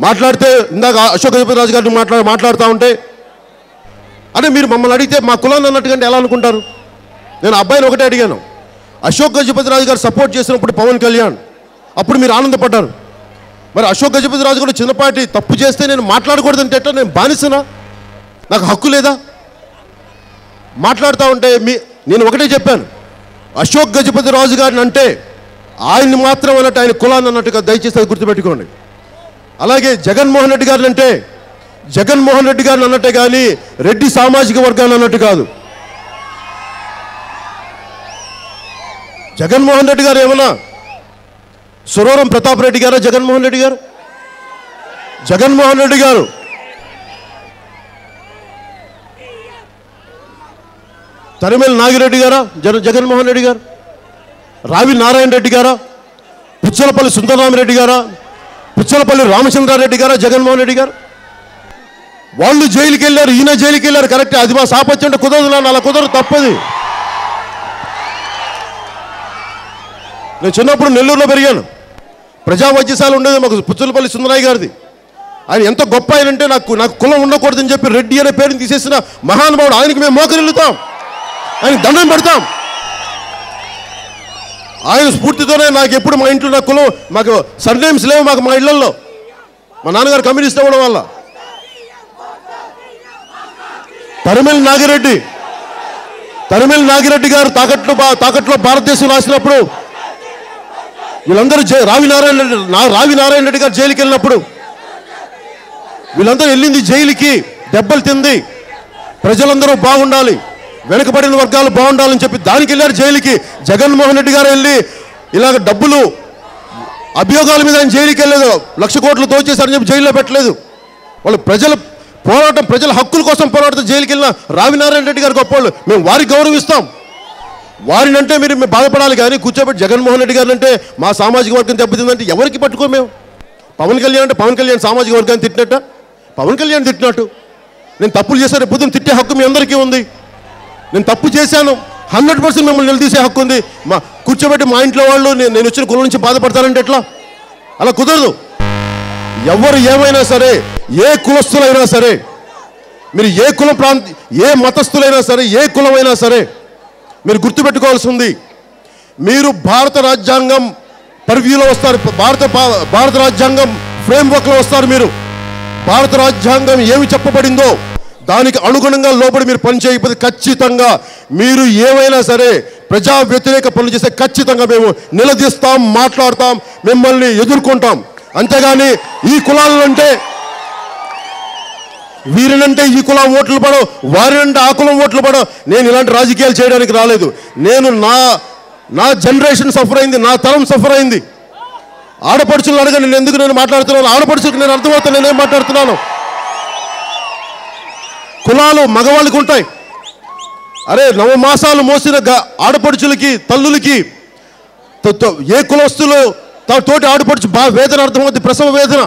A: మాట్లాడితే, ఇందాక అశోక్ గజపతి రాజు గారిని మాట్లాడుతూ ఉంటే అంటే మీరు మమ్మల్ని అడిగితే మా కులాన్ని అన్నట్టుగా ఎలా అనుకుంటారు? నేను అబ్బాయిని ఒకటే అడిగాను, అశోక్ గజపతి రాజు గారు సపోర్ట్ చేసినప్పుడు పవన్ కళ్యాణ్, అప్పుడు మీరు ఆనందపడ్డారు. మరి అశోక్ గజపతి రాజు కూడా చిన్నపాటి తప్పు చేస్తే నేను మాట్లాడకూడదంటే ఎట్లా? నేను బానిసనా? నాకు హక్కు లేదా? మాట్లాడుతూ ఉంటే నేను ఒకటే చెప్పాను, అశోక్ గజపతి రాజు గారిని అంటే ఆయన్ని మాత్రం అన్నట్టు, ఆయన కులాన్ని అన్నట్టుగా దయచేసి అది గుర్తుపెట్టుకోండి. అలాగే జగన్మోహన్ రెడ్డి గారిని అంటే జగన్మోహన్ రెడ్డి గారిని అన్నట్టే కానీ రెడ్డి సామాజిక వర్గాన్ని అన్నట్టు కాదు. జగన్మోహన్ రెడ్డి గారు ఏమన్నా సురవరం ప్రతాప్ రెడ్డి గారా? జగన్మోహన్ రెడ్డి గారు తరిమేల నాగిరెడ్డి గారా? జగన్మోహన్ రెడ్డి గారు. రావి నారాయణ రెడ్డి గారా? పుచ్చలపల్లి సుందరరామిరెడ్డి గారా? పుచ్చలపల్లి రామచంద్రారెడ్డి గారా? జగన్మోహన్ రెడ్డి గారు. వాళ్ళు జైలుకి వెళ్ళారు, ఈయన జైలుకి వెళ్ళారు, కరెక్టే. అది మా సాపత్యం అంటే కుదరదు, అలా కుదరదు, తప్పది. నేను చిన్నప్పుడు నెల్లూరులో పెరిగాను. ప్రజా వైద్యశాల ఉండేది మాకు పుచ్చలపల్లి సుందరయ్య గారిది. ఆయన ఎంత గొప్ప ఆయనంటే నాకు కులం ఉండకూడదని చెప్పి రెడ్డి అనే పేరుని తీసేసిన మహానుభావుడు. ఆయనకి మేము మోకరిల్లుతాం, ఆయన దండం పెడతాం. ఆయన స్ఫూర్తితోనే నాకు ఎప్పుడు మా ఇంట్లో నా కులం, మాకు సర్నేమ్స్ లేవు మాకు మా ఇళ్లలో. మా నాన్నగారు కమ్యూనిస్ట్ అవ్వడం వల్ల. తరిమేల నాగిరెడ్డి గారు తాకట్లో భారతదేశం రాసినప్పుడు వీళ్ళందరూ రావి నారాయణ రెడ్డి గారు జైలుకి వెళ్ళినప్పుడు వీళ్ళందరూ వెళ్ళింది జైలుకి, దెబ్బలు తింది, ప్రజలందరూ బాగుండాలి, వెనుకబడిన వర్గాలు బాగుండాలని చెప్పి దానికి వెళ్ళారు జైలుకి. జగన్మోహన్ రెడ్డి గారు వెళ్ళి ఇలాగ డబ్బులు అభియోగాల మీద ఆయన జైలుకి వెళ్ళలేదు, 1,00,000 కోట్లు దోచేశారని చెప్పి జైల్లో పెట్టలేదు. వాళ్ళు ప్రజల హక్కుల కోసం పోరాడుతూ జైలుకి వెళ్ళిన రావి నారాయణ రెడ్డి గారు గొప్పవాళ్ళు. మేము వారికి గౌరవిస్తాం. వారిని అంటే మీరు బాధపడాలి కానీ కూర్చోబెట్టి జగన్మోహన్ రెడ్డి గారిని అంటే మా సామాజిక వర్గం దెబ్బతిందంటే ఎవరికి పట్టుకో మేము. పవన్ కళ్యాణ్ అంటే పవన్ కళ్యాణ్ సామాజిక వర్గాన్ని తిట్టినట్ట? పవన్ కళ్యాణ్ తిట్టినట్టు. నేను తప్పులు చేశాను, పొద్దున్న తిట్టే హక్కు మీ అందరికీ ఉంది. నేను తప్పు చేశాను, 100% మిమ్మల్ని నిలదీసే హక్కు ఉంది. కూర్చోబెట్టి మా ఇంట్లో వాళ్ళు నేను వచ్చిన కులం నుంచి బాధపడతానంటే ఎట్లా? అలా కుదరదు. ఎవరు ఏమైనా సరే, ఏ కులస్తులైనా సరే, మీరు ఏ కుల ఏ మతస్థులైనా సరే, ఏ కులమైనా సరే, మీరు గుర్తుపెట్టుకోవాల్సి ఉంది, మీరు భారత రాజ్యాంగం పరివ్యూలో వస్తారు. భారత రాజ్యాంగం ఫ్రేమ్వర్క్లో వస్తారు. మీరు భారత రాజ్యాంగం ఏమి చెప్పబడిందో దానికి అనుగుణంగా లోబడి మీరు పని చేయకపోతే ఖచ్చితంగా మీరు ఏమైనా సరే ప్రజా వ్యతిరేక పనులు చేస్తే ఖచ్చితంగా మేము నిలదీస్తాం, మాట్లాడతాం, మిమ్మల్ని ఎదుర్కొంటాం. అంతేగాని ఈ కులాలంటే వీరినంటే ఈ కులం ఓట్లు పడవు, వారినంటే ఆ కులం ఓట్లు పడవు. నేను ఇలాంటి రాజకీయాలు చేయడానికి రాలేదు. నేను నా జనరేషన్ సఫర్ అయింది, నా తరం సఫర్ అయింది. ఆడపడుచులు అడగ నేను ఎందుకు నేను మాట్లాడుతున్నాను, ఆడపడుచులకు నేను అర్థమవుతాను నేనేం మాట్లాడుతున్నాను. కులాలు మగవాళ్ళకి ఉంటాయి. అరే 9 మాసాలు మోసిన ఆడపడుచులకి, తల్లులకి ఏ కులస్తులు తోటి ఆడపడుచు వేదన అర్థమవుతుంది, ప్రసవ వేదన.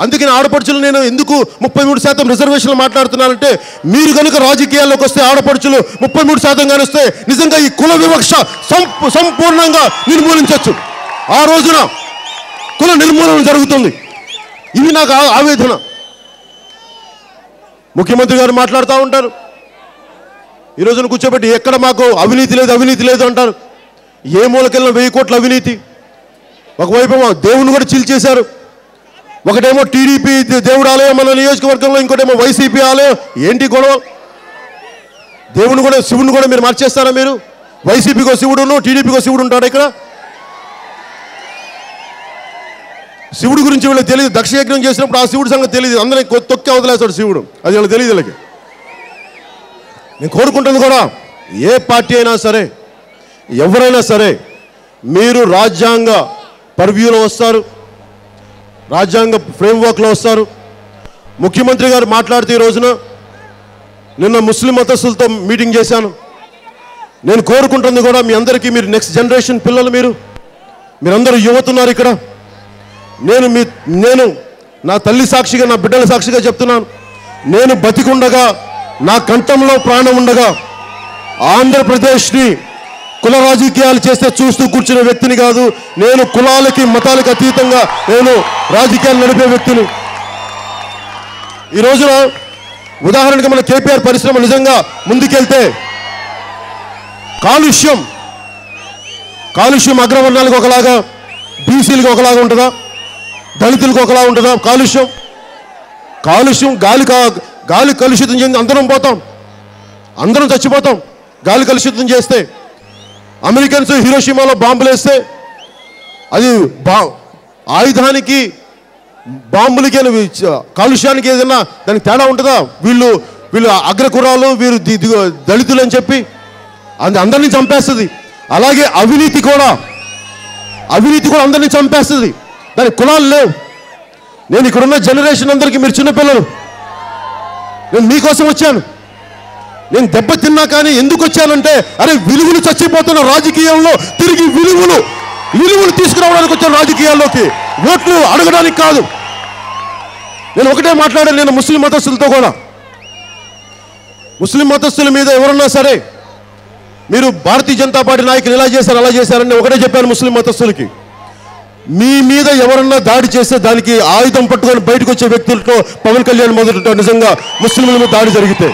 A: అందుకని ఆడపడుచులు నేను ఎందుకు 33% రిజర్వేషన్లు మాట్లాడుతున్నానంటే, మీరు కనుక రాజకీయాల్లోకి వస్తే ఆడపడుచులు 33% కానీ వస్తే నిజంగా ఈ కుల వివక్ష సంపూర్ణంగా నిర్మూలించవచ్చు. ఆ రోజున కుల నిర్మూలన జరుగుతుంది. ఇది నాకు ఆవేదన. ముఖ్యమంత్రి గారు మాట్లాడుతూ ఉంటారు, ఈ రోజున కూర్చోబెట్టి ఎక్కడ మాకు అవినీతి లేదు, అవినీతి లేదు అంటారు. ఏ మూలకెళ్ళిన 1000 కోట్ల అవినీతి. ఒకవైపు దేవుని కూడా చీల్చేశారు. ఒకటేమో టీడీపీ దేవుడు ఆలయం మన నియోజకవర్గంలో, ఇంకోటేమో వైసీపీ ఆలయం. ఏంటి గొడవ? దేవుని కూడా, శివుని కూడా మీరు మార్చేస్తారా? మీరు వైసీపీకో శివుడును, టీడీపీకో శివుడు ఉంటాడు ఇక్కడ. శివుడు గురించి వీళ్ళకి తెలియదు. దక్షయజ్ఞం చేసినప్పుడు ఆ శివుడి సంగతి తెలియదు, అందరినీ తొక్కి వదిలేస్తాడు శివుడు. అది వీళ్ళకి తెలియదు. వీళ్ళకి నేను కోరుకుంటుంది కూడా, ఏ పార్టీ అయినా సరే, ఎవరైనా సరే, మీరు రాజ్యాంగ పరివ్యూలో వస్తారు, రాజ్యాంగ ఫ్రేమ్వర్క్లో వస్తారు. ముఖ్యమంత్రి గారు మాట్లాడితే ఈ రోజున నిన్న ముస్లిం మతస్థులతో మీటింగ్ చేశాను. నేను కోరుకుంటుంది కూడా మీ అందరికీ, మీరు నెక్స్ట్ జనరేషన్ పిల్లలు, మీరందరూ యువతున్నారు ఇక్కడ. నేను నా తల్లి సాక్షిగా, నా బిడ్డల సాక్షిగా చెప్తున్నాను, నేను బతికుండగా, నా కంఠంలో ప్రాణం ఉండగా ఆంధ్రప్రదేశ్ని కుల రాజకీయాలు చేస్తే చూస్తూ కూర్చునే వ్యక్తిని కాదు. నేను కులాలకి మతాలకు అతీతంగా నేను రాజకీయాలు నడిపే వ్యక్తిని. ఈ రోజున ఉదాహరణకి మన కేపీఆర్ పరిశ్రమ నిజంగా ముందుకెళ్తే కాలుష్యం అగ్రవర్ణాలకు ఒకలాగా, బీసీలకు ఒకలాగా ఉంటుందా, దళితులకు ఒకలా ఉంటుందా? కాలుష్యం గాలి కలుషితం చెంది అందరం పోతాం, అందరం చచ్చిపోతాం గాలి కలుషితం చేస్తే. అమెరికన్స్ హిరోషిమాలో బాంబులు వేస్తే అది ఆయుధానికి, బాంబులకి, కాలుష్యానికి ఏదైనా దానికి తేడా ఉంటుందా? వీళ్ళు అగ్రకురాలు, వీరు దళితులు అని చెప్పి అందరినీ చంపేస్తుంది. అలాగే అవినీతి కూడా అందరినీ చంపేస్తుంది. దానికి కులాలు లేవు. నేను ఇక్కడున్న జనరేషన్ అందరికీ, మీరు చిన్నపిల్లలు, నేను మీకోసం వచ్చాను. నేను దెబ్బ తిన్నా కానీ ఎందుకు వచ్చానంటే, అరే విలువలు చచ్చిపోతున్న రాజకీయాల్లో తిరిగి విలువలు తీసుకురావడానికి వచ్చాను రాజకీయాల్లోకి, ఓట్లు అడగడానికి కాదు. నేను ఒకటే మాట్లాడాను నేను ముస్లిం మతస్థులతో కూడా. ముస్లిం మతస్థుల మీద ఎవరన్నా సరే, మీరు భారతీయ జనతా పార్టీ నాయకులు ఇలా చేశారు అలా చేశారని ఒకటే చెప్పాను ముస్లిం మతస్థులకి. మీ మీద ఎవరన్నా దాడి చేస్తే దానికి ఆయుధం పట్టుకొని బయటకు వచ్చే వ్యక్తులతో పవన్ కళ్యాణ్ మొదట నిజంగా ముస్లింల మీద దాడి జరిగితే.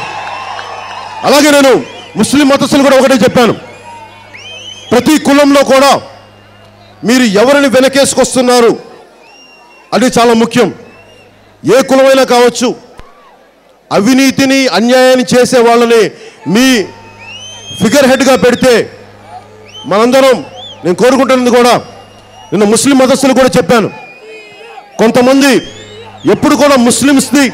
A: అలాగే నేను ముస్లిం మతస్థులు కూడా ఒకటే చెప్పాను, ప్రతి కులంలో కూడా మీరు ఎవరిని వెనకేసుకొస్తున్నారు అది చాలా ముఖ్యం. ఏ కులమైనా కావచ్చు, అవినీతిని అన్యాయాన్ని చేసే వాళ్ళని మీ ఫిగర్ హెడ్గా పెడితే మనందరం, నేను కోరుకుంటున్నది కూడా, నేను ముస్లిం మతస్థులు కూడా చెప్పాను, కొంతమంది ఎప్పుడు కూడా ముస్లిమ్స్ది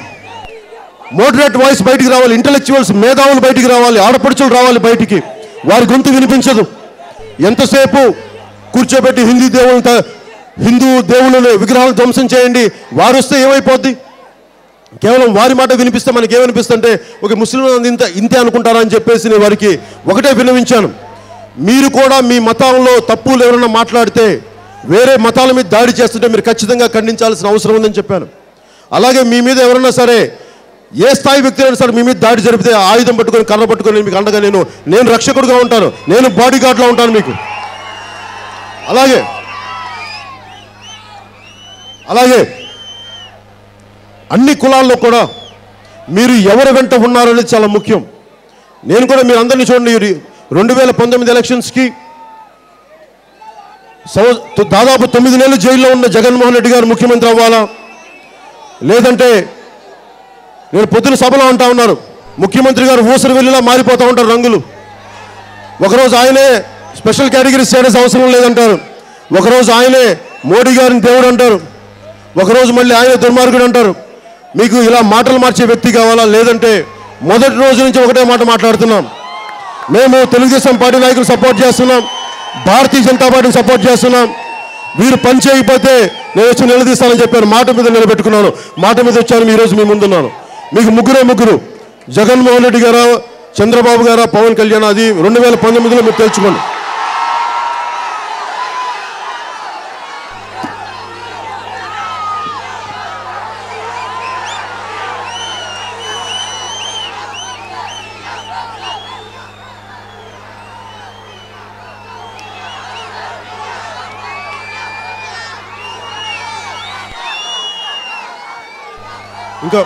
A: మోడరేట్ వాయిస్ బయటికి రావాలి, ఇంటలెక్చువల్స్ మేధావులు బయటికి రావాలి, ఆడపడుచులు రావాలి బయటికి, వారి గొంతు వినిపించదు. ఎంతసేపు కూర్చోబెట్టి హిందూ దేవుళ్ళ విగ్రహాలు ధ్వంసం చేయండి, వారు వస్తే ఏమైపోద్ది? కేవలం వారి మాట వినిపిస్తే మనకి ఏమనిపిస్తుంటే, ఒక ముస్లిం ఇంతే అనుకుంటారా అని చెప్పేసి నేను వారికి ఒకటే విన్నవించాను, మీరు కూడా మీ మతంలో తప్పులు ఎవరైనా మాట్లాడితే, వేరే మతాల మీద దాడి చేస్తుంటే మీరు ఖచ్చితంగా ఖండించాల్సిన అవసరం ఉందని చెప్పాను. అలాగే మీ మీద ఎవరైనా సరే ఏ స్థాయి వ్యక్తి అయినా సరే మీ మీద దాడి జరిపితే ఆయుధం పట్టుకొని కర్ర పట్టుకొని మీకు అండగా నేను రక్షకుడుగా ఉంటాను, నేను బాడీ గార్డ్లా ఉంటాను మీకు. అలాగే అన్ని కులాల్లో కూడా మీరు ఎవరి వెంట ఉన్నారనేది చాలా ముఖ్యం. నేను కూడా మీరు అందరినీ చూడండి, 2019 ఎలక్షన్స్కి దాదాపు 9 నెలలు జైల్లో ఉన్న జగన్మోహన్ రెడ్డి గారు ముఖ్యమంత్రి అవ్వాలా, లేదంటే నేను పొద్దున సభలో అంటా ఉన్నారు, ముఖ్యమంత్రి గారు ఊసరు వెళ్ళిలా మారిపోతూ ఉంటారు రంగులు. ఒకరోజు ఆయనే స్పెషల్ కేటగిరీ స్టేటస్ అవసరం లేదంటారు, ఒకరోజు ఆయనే మోడీ గారిని దేవుడు అంటారు, ఒకరోజు మళ్ళీ ఆయనే దుర్మార్గుడు అంటారు. మీకు ఇలా మాటలు మార్చే వ్యక్తి కావాలా, లేదంటే మొదటి రోజు నుంచి ఒకటే మాట మాట్లాడుతున్నాం, మేము తెలుగుదేశం పార్టీ నాయకులు సపోర్ట్ చేస్తున్నాం, భారతీయ జనతా పార్టీకి సపోర్ట్ చేస్తున్నాం, వీరు పని చేయకపోతే నేను వచ్చి నిలదీస్తానని చెప్పాను, మాట మీద నిలబెట్టుకున్నాను, మాట మీద వచ్చాను, ఈరోజు మీ ముందున్నాను. మీకు ముగ్గురు జగన్మోహన్ రెడ్డి గారా, చంద్రబాబు గారా, పవన్ కళ్యాణ్, అది 2019లో మీరు తెలుసుకోండి. ఇంకా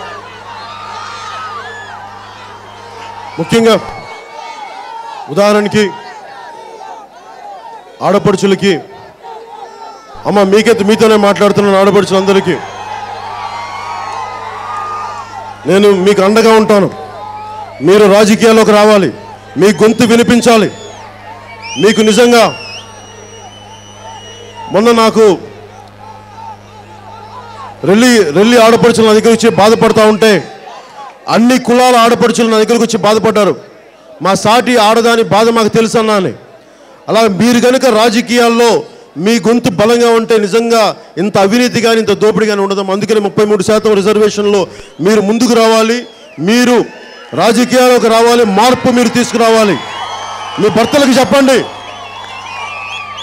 A: ముఖ్యంగా ఉదాహరణకి ఆడపడుచులకి, అమ్మ మీతోనే మాట్లాడుతున్నాను, ఆడపడుచులందరికీ నేను మీకు అండగా ఉంటాను. మీరు రాజకీయాల్లోకి రావాలి, మీ గొంతు వినిపించాలి. మీకు నిజంగా మొన్న నాకు రెల్లి ఆడపడుచులు నా దగ్గర వచ్చి బాధపడతా ఉంటే, అన్ని కులాల ఆడపడుచులు నా దగ్గరకు వచ్చి బాధపడ్డారు. మా సాటి ఆడదాని బాధ మాకు తెలుసు అన్నా అని. అలా మీరు కనుక రాజకీయాల్లో మీ గొంతు బలంగా ఉంటే నిజంగా ఇంత అవినీతి కానీ ఇంత దోపిడీ కానీ ఉండదు. అందుకని 33% రిజర్వేషన్లో మీరు ముందుకు రావాలి, మీరు రాజకీయాల్లోకి రావాలి, మార్పు మీరు తీసుకురావాలి. మీ భర్తలకు చెప్పండి,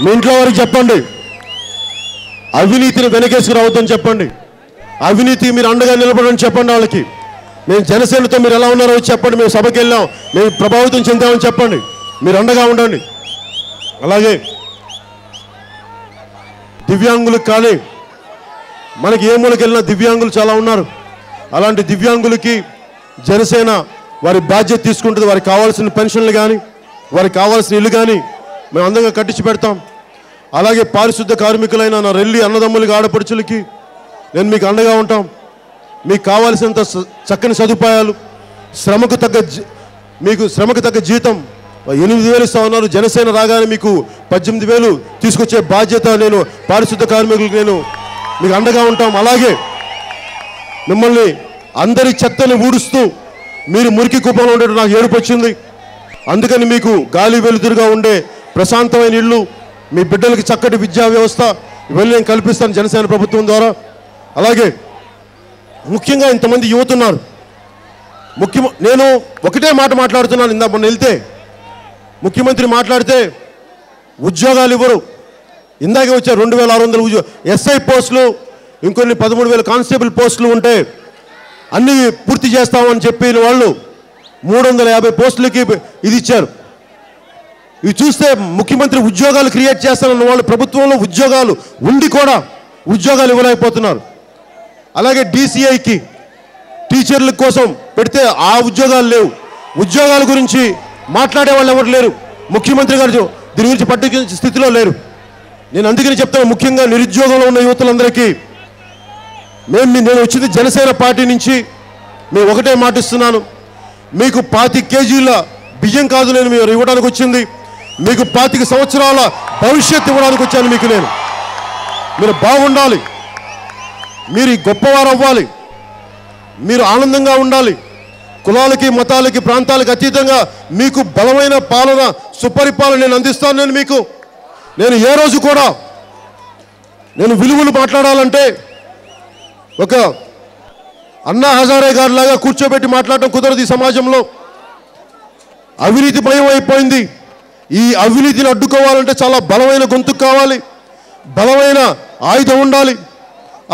A: మీ ఇంట్లో వారికి చెప్పండి, అవినీతిని వెనకేసుకు రావద్దని చెప్పండి, అవినీతి మీరు అండగా నిలబడని చెప్పండి వాళ్ళకి. మేము జనసేనతో మీరు ఎలా ఉన్నారో చెప్పండి, మేము సభకి వెళ్ళాం, మేము ప్రభావితం చెందామని చెప్పండి, మీరు అండగా ఉండండి. అలాగే దివ్యాంగులకు కానీ, మనకి ఏ మూలకి వెళ్ళినా దివ్యాంగులు చాలా ఉన్నారు. అలాంటి దివ్యాంగులకి జనసేన వారి బాధ్యత తీసుకుంటుంది. వారికి కావాల్సిన పెన్షన్లు కానీ, వారికి కావాల్సిన ఇల్లు కానీ మేము అందంగా కట్టించి పెడతాం. అలాగే పారిశుద్ధ కార్మికులైన నా రెల్లి అన్నదమ్ములకి, ఆడపడుచులకి నేను మీకు అండగా ఉంటాం. మీకు కావాల్సినంత చక్కని సదుపాయాలు, శ్రమకు తగ్గ జీతం 8,000 ఇస్తా ఉన్నారు. జనసేన రాగానే మీకు 18,000 తీసుకొచ్చే బాధ్యత నేను పారిశుద్ధ కార్మికులకు నేను మీకు అండగా ఉంటాం. అలాగే మిమ్మల్ని అందరి చెత్తని ఊడుస్తూ మీరు మురికి కుప్పంలో ఉండేట్టు నాకు ఏడుపు వచ్చింది. అందుకని మీకు గాలి వెలుతురుగా ఉండే ప్రశాంతమైన ఇళ్ళు, మీ బిడ్డలకి చక్కటి విద్యా వ్యవస్థ ఇవన్నీ నేను కల్పిస్తాను జనసేన ప్రభుత్వం ద్వారా. అలాగే ముఖ్యంగా ఇంతమంది యువత ఉన్నారు. నేను ఒకటే మాట మాట్లాడుతున్నాను. మొన్న వెళ్తే ముఖ్యమంత్రి మాట్లాడితే ఉద్యోగాలు ఇవ్వరు. ఇందాకే వచ్చారు 2,600 ఎస్ఐ పోస్టులు, ఇంకొన్ని 13,000 కానిస్టేబుల్ పోస్టులు ఉంటే అన్నీ పూర్తి చేస్తామని చెప్పిన వాళ్ళు 350 పోస్టులకి ఇది ఇచ్చారు. ఇవి చూస్తే ముఖ్యమంత్రి ఉద్యోగాలు క్రియేట్ చేస్తానన్న వాళ్ళు ప్రభుత్వంలో ఉద్యోగాలు ఉండి కూడా ఉద్యోగాలు ఇవ్వలేకపోతున్నారు. అలాగే DCIకి టీచర్ల కోసం పెడితే ఆ ఉద్యోగాలు లేవు. ఉద్యోగాల గురించి మాట్లాడే వాళ్ళు ఎవరు లేరు. ముఖ్యమంత్రి గారు దీని గురించి పట్టించుకునే స్థితిలో లేరు. నేను అందుకని చెప్తాను, ముఖ్యంగా నిరుద్యోగంలో ఉన్న యువతులందరికీ నేను వచ్చింది జనసేన పార్టీ నుంచి. మేము ఒకటే మాటిస్తున్నాను, మీకు 25 కేజీల బియ్యం కాదు నేను మీరు ఇవ్వడానికి వచ్చింది, మీకు 25 సంవత్సరాల భవిష్యత్తు ఇవ్వడానికి వచ్చాను. మీకు మీరు బాగుండాలి, మీరు గొప్పవారు అవ్వాలి, మీరు ఆనందంగా ఉండాలి. కులాలకి, మతాలకి, ప్రాంతాలకు అతీతంగా మీకు బలమైన పాలన, సుపరిపాలన నేను అందిస్తాను. నేను ఏ రోజు కూడా నేను విలువలు మాట్లాడాలంటే ఒక అన్నా హజారే గారి లాగా కూర్చోబెట్టి మాట్లాడటం కుదరదు. ఈ సమాజంలో అవినీతి భయం అయిపోయింది. ఈ అవినీతిని అడ్డుకోవాలంటే చాలా బలమైన గొంతు కావాలి, బలమైన ఆయుధం ఉండాలి.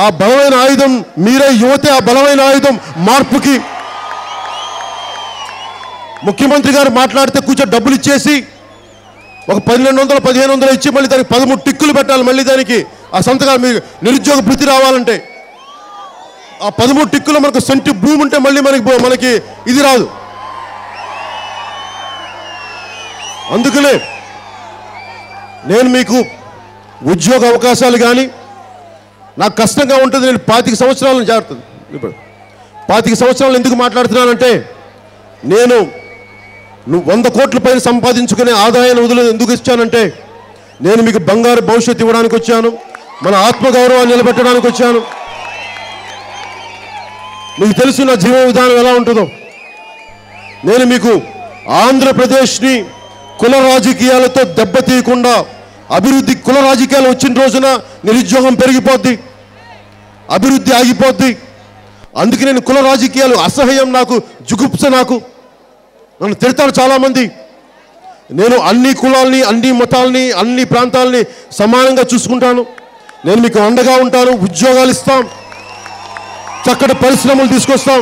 A: ఆ బలమైన ఆయుధం మీరే, యువతే ఆ బలమైన ఆయుధం మార్పుకి. ముఖ్యమంత్రి గారు మాట్లాడితే కూర్చొని డబ్బులు ఇచ్చేసి ఒక 1200 1500 ఇచ్చి మళ్ళీ దానికి 13 టిక్కులు పెట్టాలి. మళ్ళీ దానికి ఆ సంతకాలు మీకు నిరుద్యోగ భృతి రావాలంటే ఆ 13 టిక్కులు మనకు సెంటి భూమి ఉంటే మళ్ళీ మనకి ఇది రాదు. అందుకనే నేను మీకు ఉద్యోగ అవకాశాలు కానీ నాకు కష్టంగా ఉంటుంది. నేను 25 సంవత్సరాలను జాగ్రత్త ఇప్పుడు 25 సంవత్సరాలు ఎందుకు మాట్లాడుతున్నానంటే నేను 100 కోట్ల పైన సంపాదించుకునే ఆదాయాన్ని ఎందుకు ఇచ్చానంటే నేను మీకు బంగారు భవిష్యత్తు ఇవ్వడానికి వచ్చాను. మన ఆత్మగౌరవాన్ని నిలబెట్టడానికి వచ్చాను. మీకు తెలుసు నా జీవన విధానం ఎలా ఉంటుందో. నేను మీకు ఆంధ్రప్రదేశ్ని కుల రాజకీయాలతో దెబ్బతీయకుండా అభివృద్ధి, కుల రాజకీయాలు వచ్చిన రోజున నిరుద్యోగం పెరిగిపోద్ది, అభివృద్ధి ఆగిపోద్ది. అందుకే నేను కుల రాజకీయాలు అసహ్యం, నాకు జుగుప్స, నన్ను తిడతారు చాలామంది. నేను అన్ని కులాల్ని, అన్ని మతాల్ని, అన్ని ప్రాంతాలని సమానంగా చూసుకుంటాను. నేను మీకు అండగా ఉంటాను. ఉద్యోగాలు ఇస్తాం, చక్కటి పరిశ్రమలు తీసుకొస్తాం.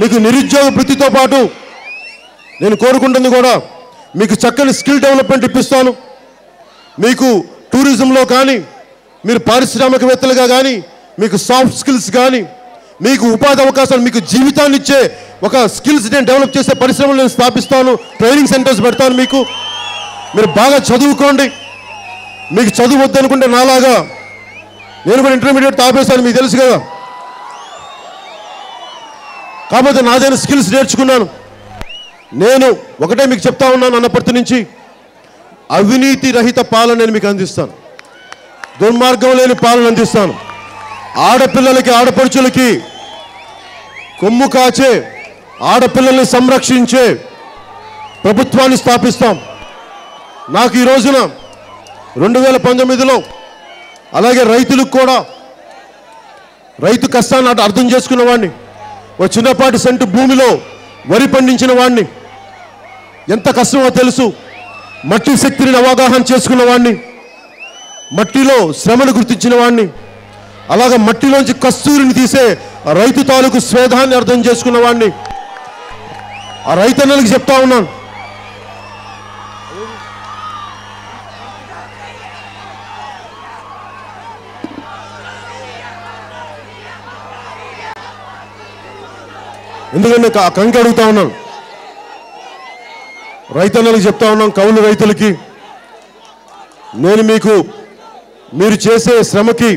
A: మీకు నిరుద్యోగ వృత్తితో పాటు నేను కోరుకుంటుంది కూడా మీకు చక్కని స్కిల్ డెవలప్మెంట్ ఇప్పిస్తాను. మీకు టూరిజంలో కానీ, మీరు పారిశ్రామికవేత్తలుగా కానీ, మీకు సాఫ్ట్ స్కిల్స్ కానీ, మీకు ఉపాధి అవకాశాలు, మీకు జీవితాన్ని ఇచ్చే ఒక స్కిల్స్ నేను డెవలప్ చేసే పరిశ్రమలు నేను స్థాపిస్తాను. ట్రైనింగ్ సెంటర్స్ పెడతాను. మీరు బాగా చదువుకోండి. మీకు చదువు వద్దనుకుంటే నాలాగా నేను కూడా ఇంటర్మీడియట్ ఆపేశాను, మీకు తెలుసు కదా. కాకపోతే నాదైన స్కిల్స్ నేర్చుకున్నాను. నేను ఒకటే మీకు చెప్తా ఉన్నాను, అన్నప్పటి నుంచి అవినీతి రహిత పాలన నేను మీకు అందిస్తాను. దుర్మార్గం లేని పాలన అందిస్తాను. ఆడపిల్లలకి, ఆడపడుచులకి కొమ్ము కాచే, ఆడపిల్లల్ని సంరక్షించే ప్రభుత్వాన్ని స్థాపిస్తాం. నాకు ఈ రోజున 2019లో అలాగే రైతులకు కూడా, రైతు కష్టాన్ని అర్థం చేసుకున్న వాడిని, ఒక చిన్నపాటి సెంటు భూమిలో వరి పండించిన వాడిని, ఎంత కష్టమో తెలుసు. మట్టి శక్తిని అవగాహన చేసుకున్న వాడిని, మట్టిలో శ్రమను గుర్తించిన వాడిని, అలాగే మట్టిలోంచి కస్తూరిని తీసే రైతు తాలూకు స్వేదాన్ని అర్థం చేసుకున్న వాడిని, ఆ రైతన్నలకు చెప్తా ఉన్నాను. ఎందుకంటే కంకి అడుగుతా ఉన్నాను, రైతన్నలకు చెప్తా ఉన్నాను, కౌలు రైతులకి, నేను మీరు చేసే శ్రమకి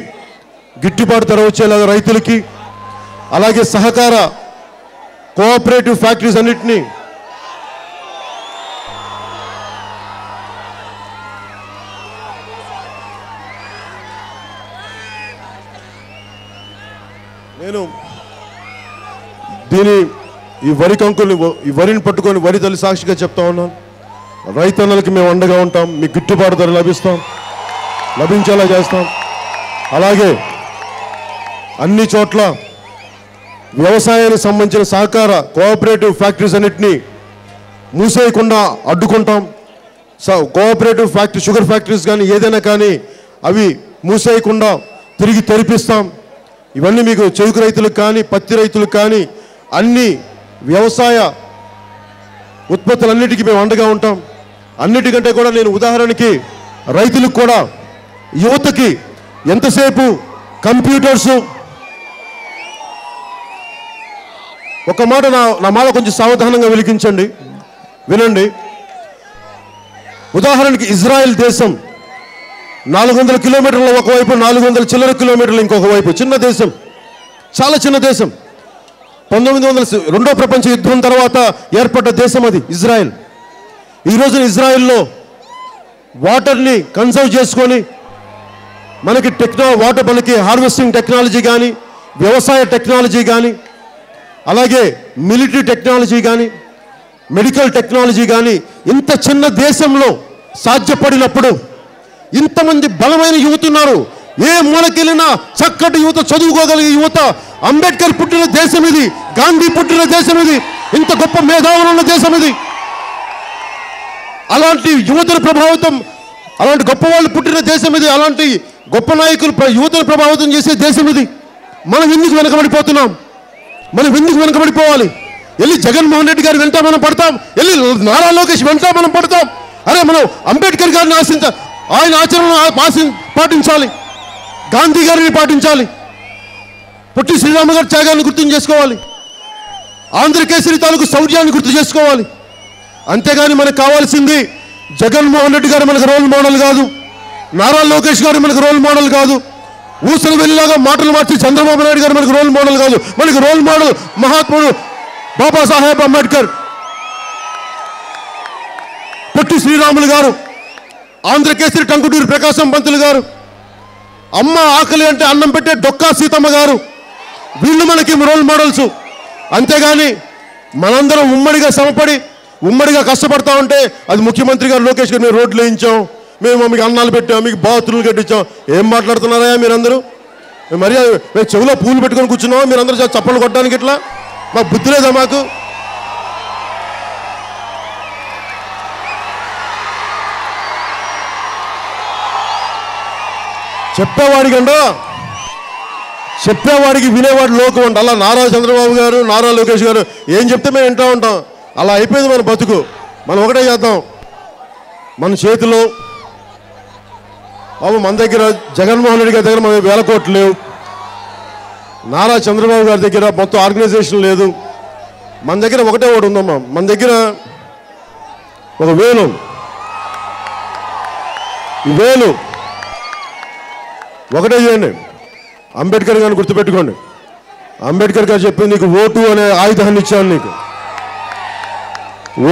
A: గిట్టుబాటు ధర వచ్చేలాగా రైతులకి, అలాగే సహకార కోఆపరేటివ్ ఫ్యాక్టరీస్ అన్నిటినీ నేను ఈ వరి కంకుల్ని, ఈ వరిని పట్టుకొని వరి తల్లి సాక్షిగా చెప్తా ఉన్నాను, రైతన్నలకి మేము అండగా ఉంటాం. మీకు గిట్టుబాటు ధర లభించేలా చేస్తాం. అలాగే అన్ని చోట్ల వ్యవసాయానికి సంబంధించిన సహకార కోఆపరేటివ్ ఫ్యాక్టరీస్ అన్నిటినీ మూసేయకుండా అడ్డుకుంటాం. కోఆపరేటివ్ ఫ్యాక్టరీ, షుగర్ ఫ్యాక్టరీస్ కానీ ఏదైనా కానీ అవి మూసేయకుండా తిరిగి తెరిపిస్తాం. ఇవన్నీ మీకు చెరుకు రైతులకు కానీ, పత్తి రైతులకు కానీ, అన్ని వ్యవసాయ ఉత్పత్తులన్నిటికీ మేము అండగా ఉంటాం. అన్నిటికంటే కూడా నేను ఉదాహరణకి రైతులకు కూడా, యువతకి ఎంతసేపు కంప్యూటర్స్, ఒక మాట నా మాట కొంచెం సావధానంగా వినండి. ఉదాహరణకి ఇజ్రాయెల్ దేశం 400 కిలోమీటర్ల ఒకవైపు, 400 చిల్లర కిలోమీటర్లు ఇంకొక వైపు, చిన్న దేశం, చాలా చిన్న దేశం. 1900 రెండో ప్రపంచ యుద్ధం తర్వాత ఏర్పడ్డ దేశం అది ఇజ్రాయెల్. ఈ రోజున ఇజ్రాయెల్లో వాటర్ని కన్సర్వ్ చేసుకొని మనకి మనకి హార్వెస్టింగ్ టెక్నాలజీ కానీ, వ్యవసాయ టెక్నాలజీ కానీ, అలాగే మిలిటరీ టెక్నాలజీ కానీ, మెడికల్ టెక్నాలజీ కానీ ఇంత చిన్న దేశంలో సాధ్యపడినప్పుడు ఇంతమంది బలమైన యువత ఉన్నారు. ఏ మూలకెళ్ళినా చక్కటి యువత, చదువుకోగలిగే యువత. అంబేద్కర్ పుట్టిన దేశం ఇది, గాంధీ పుట్టిన దేశం ఇది, ఇంత గొప్ప మేధావులు ఉన్న దేశం ఇది. అలాంటి యువతను ప్రభావితం, అలాంటి గొప్ప వాళ్ళు పుట్టిన దేశం ఇది, అలాంటి గొప్ప నాయకులు యువతను ప్రభావితం చేసే దేశం ఇది. మనం ఎందుకు వెనకబడిపోతున్నాం? మనం ఎందుకు వెనకబడిపోవాలి? వెళ్ళి జగన్మోహన్ రెడ్డి గారి వెంట మనం పడతాం, వెళ్ళి నారా లోకేష్ వెంట మనం పడతాం. అరే మనం అంబేద్కర్ గారిని ఆయన ఆచరణను పాటించాలి, గాంధీ గారిని పాటించాలి, పొట్టి శ్రీరామ గారి త్యాగాన్ని గుర్తు చేసుకోవాలి, ఆంధ్రకేసరి తాలూకు శౌర్యాన్ని గుర్తు చేసుకోవాలి. అంతేగాని మనకు కావాల్సింది జగన్మోహన్ రెడ్డి గారు మనకు రోల్ మోడల్ కాదు, నారా లోకేష్ గారు మనకు రోల్ మోడల్ కాదు, ఊసలు వెళ్ళిలాగా మాటలు మార్చి చంద్రబాబు నాయుడు గారు మనకు రోల్ మోడల్ కాదు. మనకు రోల్ మోడల్ మహాత్ముడు బాబాసాహెబ్ అంబేద్కర్, పొట్టి శ్రీరాములు గారు, ఆంధ్రకేసరి టంకుటూరి ప్రకాశం పంతులు గారు, అమ్మ ఆకలి అంటే అన్నం పెట్టే డొక్కా సీతమ్మ గారు, వీళ్ళు మనకి రోల్ మోడల్స్. అంతేగాని మనందరం ఉమ్మడిగా శ్రమపడి ఉమ్మడిగా కష్టపడతా ఉంటే అది ముఖ్యమంత్రి గారు లోకేష్ గారు మేము రోడ్లు వేయించాం, మేము మీకు అన్నాలు పెట్టాం, మీకు బాతులు కట్టించాం. ఏం మాట్లాడుతున్నారా మీరందరూ? మరి మేము చెవిలో పూలు పెట్టుకొని కూర్చున్నాం, మీరందరూ చప్పట్లు కొట్టడానికి ఇట్లా మాకు బుద్ధి లేదా? మాకు చెప్పేవాడికి వినేవాడు లోకం అంట. అలా నారా చంద్రబాబు గారు, నారా లోకేష్ గారు ఏం చెప్తే మేము వింటూ ఉంటాం. అలా అయిపోయింది మన బతుకు. మనం ఒకటే చేద్దాం, మన చేతిలో మన దగ్గర జగన్మోహన్ రెడ్డి గారి దగ్గర మన వేల కోట్లు లేవు, నారా చంద్రబాబు గారి దగ్గర మొత్తం ఆర్గనైజేషన్ లేదు, మన దగ్గర ఒకటే ఒకటి ఉందమ్మా, మన దగ్గర ఒక వేలు ఒకటే చేయండి. అంబేద్కర్ గారిని గుర్తుపెట్టుకోండి. అంబేద్కర్ గారు చెప్పింది, నీకు ఓటు అనే ఆయుధాన్ని ఇచ్చాను, నీకు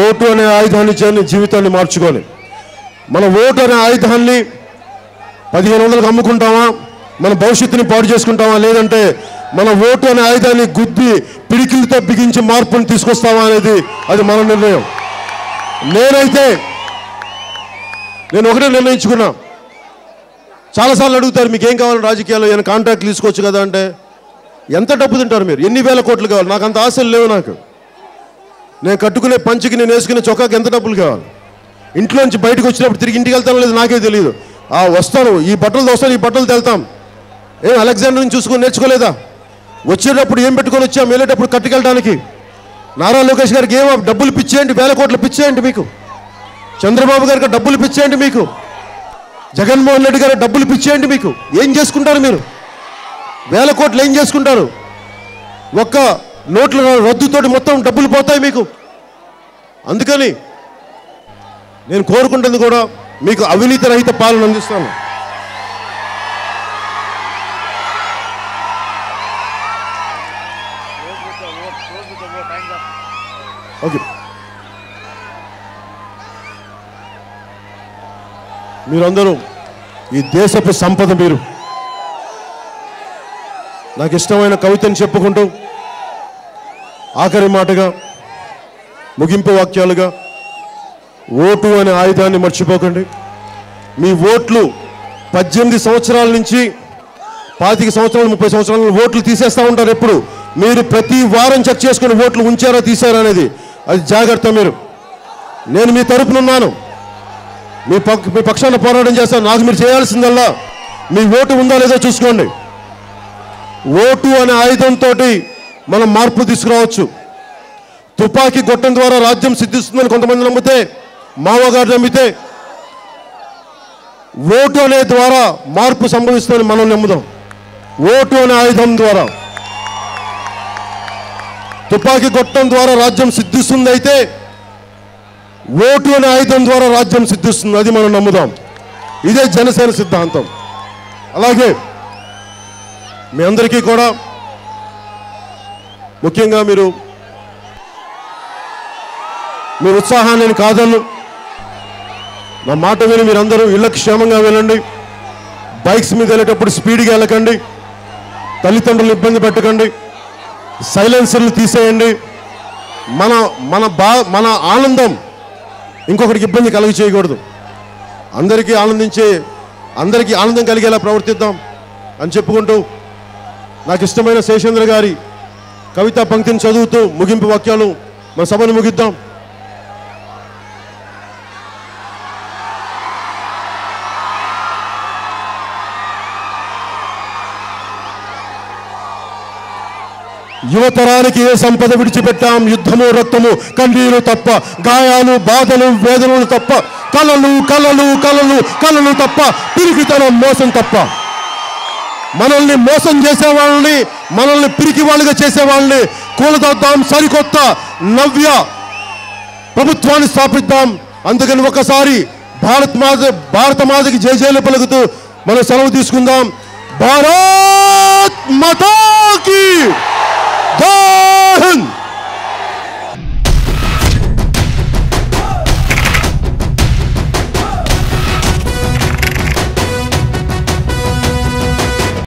A: ఓటు అనే ఆయుధాన్ని ఇచ్చాను, నీ జీవితాన్ని మార్చుకొని. మన ఓటు అనే ఆయుధాన్ని 1500లకు అమ్ముకుంటామా, మన భవిష్యత్తుని పాడు చేసుకుంటామా, లేదంటే మన ఓటు అనే ఆయుధాన్ని గుద్ది పిడికిలతో బిగించి మార్పుని తీసుకొస్తామా అనేది అది మన నిర్ణయం. నేను ఒకటే నిర్ణయించుకున్నా. చాలాసార్లు అడుగుతారు, మీకు ఏం కావాలి రాజకీయాల్లో, ఏమైనా కాంట్రాక్ట్లు తీసుకోవచ్చు కదా అంటే, ఎంత డబ్బు తింటారు మీరు, ఎన్ని వేల కోట్లు కావాలి? నాకు అంత ఆశలు లేవు. నేను కట్టుకునే పంచికి, నేను వేసుకునే చొక్కాకి ఎంత డబ్బులు కావాలి? ఇంట్లోంచి బయటకు వచ్చినప్పుడు తిరిగి ఇంటికి వెళ్తానో లేదు నాకే తెలియదు. వస్తాను, ఈ బట్టలు వస్తాను, ఈ బట్టలు తెళ్తాం. ఏం అలెగ్జాండర్ని చూసుకొని నేర్చుకోలేదా? వచ్చేటప్పుడు ఏం పెట్టుకొని వచ్చాం, వెళ్ళేటప్పుడు కట్టుకెళ్ళడానికి. నారా లోకేష్ గారికి ఏమో డబ్బులు పిచ్చేయండి, వేల కోట్లు పిచ్చేయండి మీకు. చంద్రబాబు గారికి డబ్బులు పిచ్చేయండి మీకు. జగన్మోహన్ రెడ్డి గారు డబ్బులు పిచ్చేయండి మీకు. ఏం చేసుకుంటారు మీరు? వేల కోట్లు ఏం చేసుకుంటారు? ఒక్క నోట్ల రద్దుతోటి మొత్తం డబ్బులు పోతాయి మీకు. అందుకని నేను కోరుకుంటుంది కూడా మీకు అవినీతి రహిత పాలన అందిస్తాను. ఓకే, మీరందరూ ఈ దేశపు సంపద. మీరు నాకు ఇష్టమైన కవితను చెప్పుకుంటూ ఆఖరి మాటగా ముగింపు వాక్యాలుగా, ఓటు అనే ఆయుధాన్ని మర్చిపోకండి. మీ ఓట్లు 18 సంవత్సరాల నుంచి 25 సంవత్సరాలు 30 సంవత్సరాలు ఓట్లు తీసేస్తూ ఉంటారు. ఎప్పుడు మీరు ప్రతి వారం చెక్ చేసుకుని ఓట్లు ఉంచారా తీసారా అనేది, అది జాగ్రత్త. నేను మీ తరపున ఉన్నాను, మీ పక్షాన పోరాటం చేస్తాను. నాకు మీరు చేయాల్సిందల్లా మీ ఓటు ఉందా లేదో చూసుకోండి. ఓటు అనే ఆయుధంతో మనం మార్పు తీసుకురావచ్చు. తుపాకీ గొట్టం ద్వారా రాజ్యం సిద్ధిస్తుందని కొంతమంది నమ్మితే, మావగారు నమ్మితే, ఓటు అనే ద్వారా మార్పు సంభవిస్తుందని మనం నమ్ముదాం. ఓటు అనే ఆయుధం ద్వారా, తుపాకీ గొట్టం ద్వారా రాజ్యం సిద్ధిస్తుంది అయితే, ఓటు అనే ఆయుధం ద్వారా రాజ్యం సిద్ధిస్తుంది, అది మనం నమ్ముదాం. ఇదే జనసేన సిద్ధాంతం. అలాగే మీ అందరికీ కూడా ముఖ్యంగా మీరు ఉత్సాహాన్ని కాదన్ను, నా మాట విని మీరందరూ ఇళ్ళకి క్షేమంగా వెళ్ళండి. బైక్స్ మీద వెళ్ళేటప్పుడు స్పీడ్గా వెళ్ళకండి, తల్లిదండ్రులు ఇబ్బంది పెట్టకండి, సైలెన్సర్లు తీసేయండి. మన ఆనందం ఇంకొకరికి ఇబ్బంది కలుగ చేయకూడదు. అందరికీ ఆనందం కలిగేలా ప్రవర్తిద్దాం అని చెప్పుకుంటూ, నాకు ఇష్టమైన శేషేంద్ర గారి కవితా పంక్తిని చదువుతూ ముగింపు వాక్యాలు మన సభను ముగిద్దాం. యువతరానికి ఏ సంపద విడిచిపెట్టాం? యుద్ధము, రక్తము, కన్నీరు తప్ప, గాయాలు, బాధలు, వేదనలు తప్ప, కలలు కలలు కలలు కలలు తప్ప, పిరికితనం, మోసం తప్ప. మనల్ని మోసం చేసేవాళ్ళని, మనల్ని పిరికి వాళ్ళుగా చేసేవాళ్ళని కూలదొద్దాం. సరికొత్త నవ్య ప్రభుత్వాన్ని స్థాపిద్దాం. అందుకని ఒకసారి భారత మాతకి జయజయలు పలుకుతూ మనం సెలవు తీసుకుందాం. భారత్ మాతా కీ జై హింద్.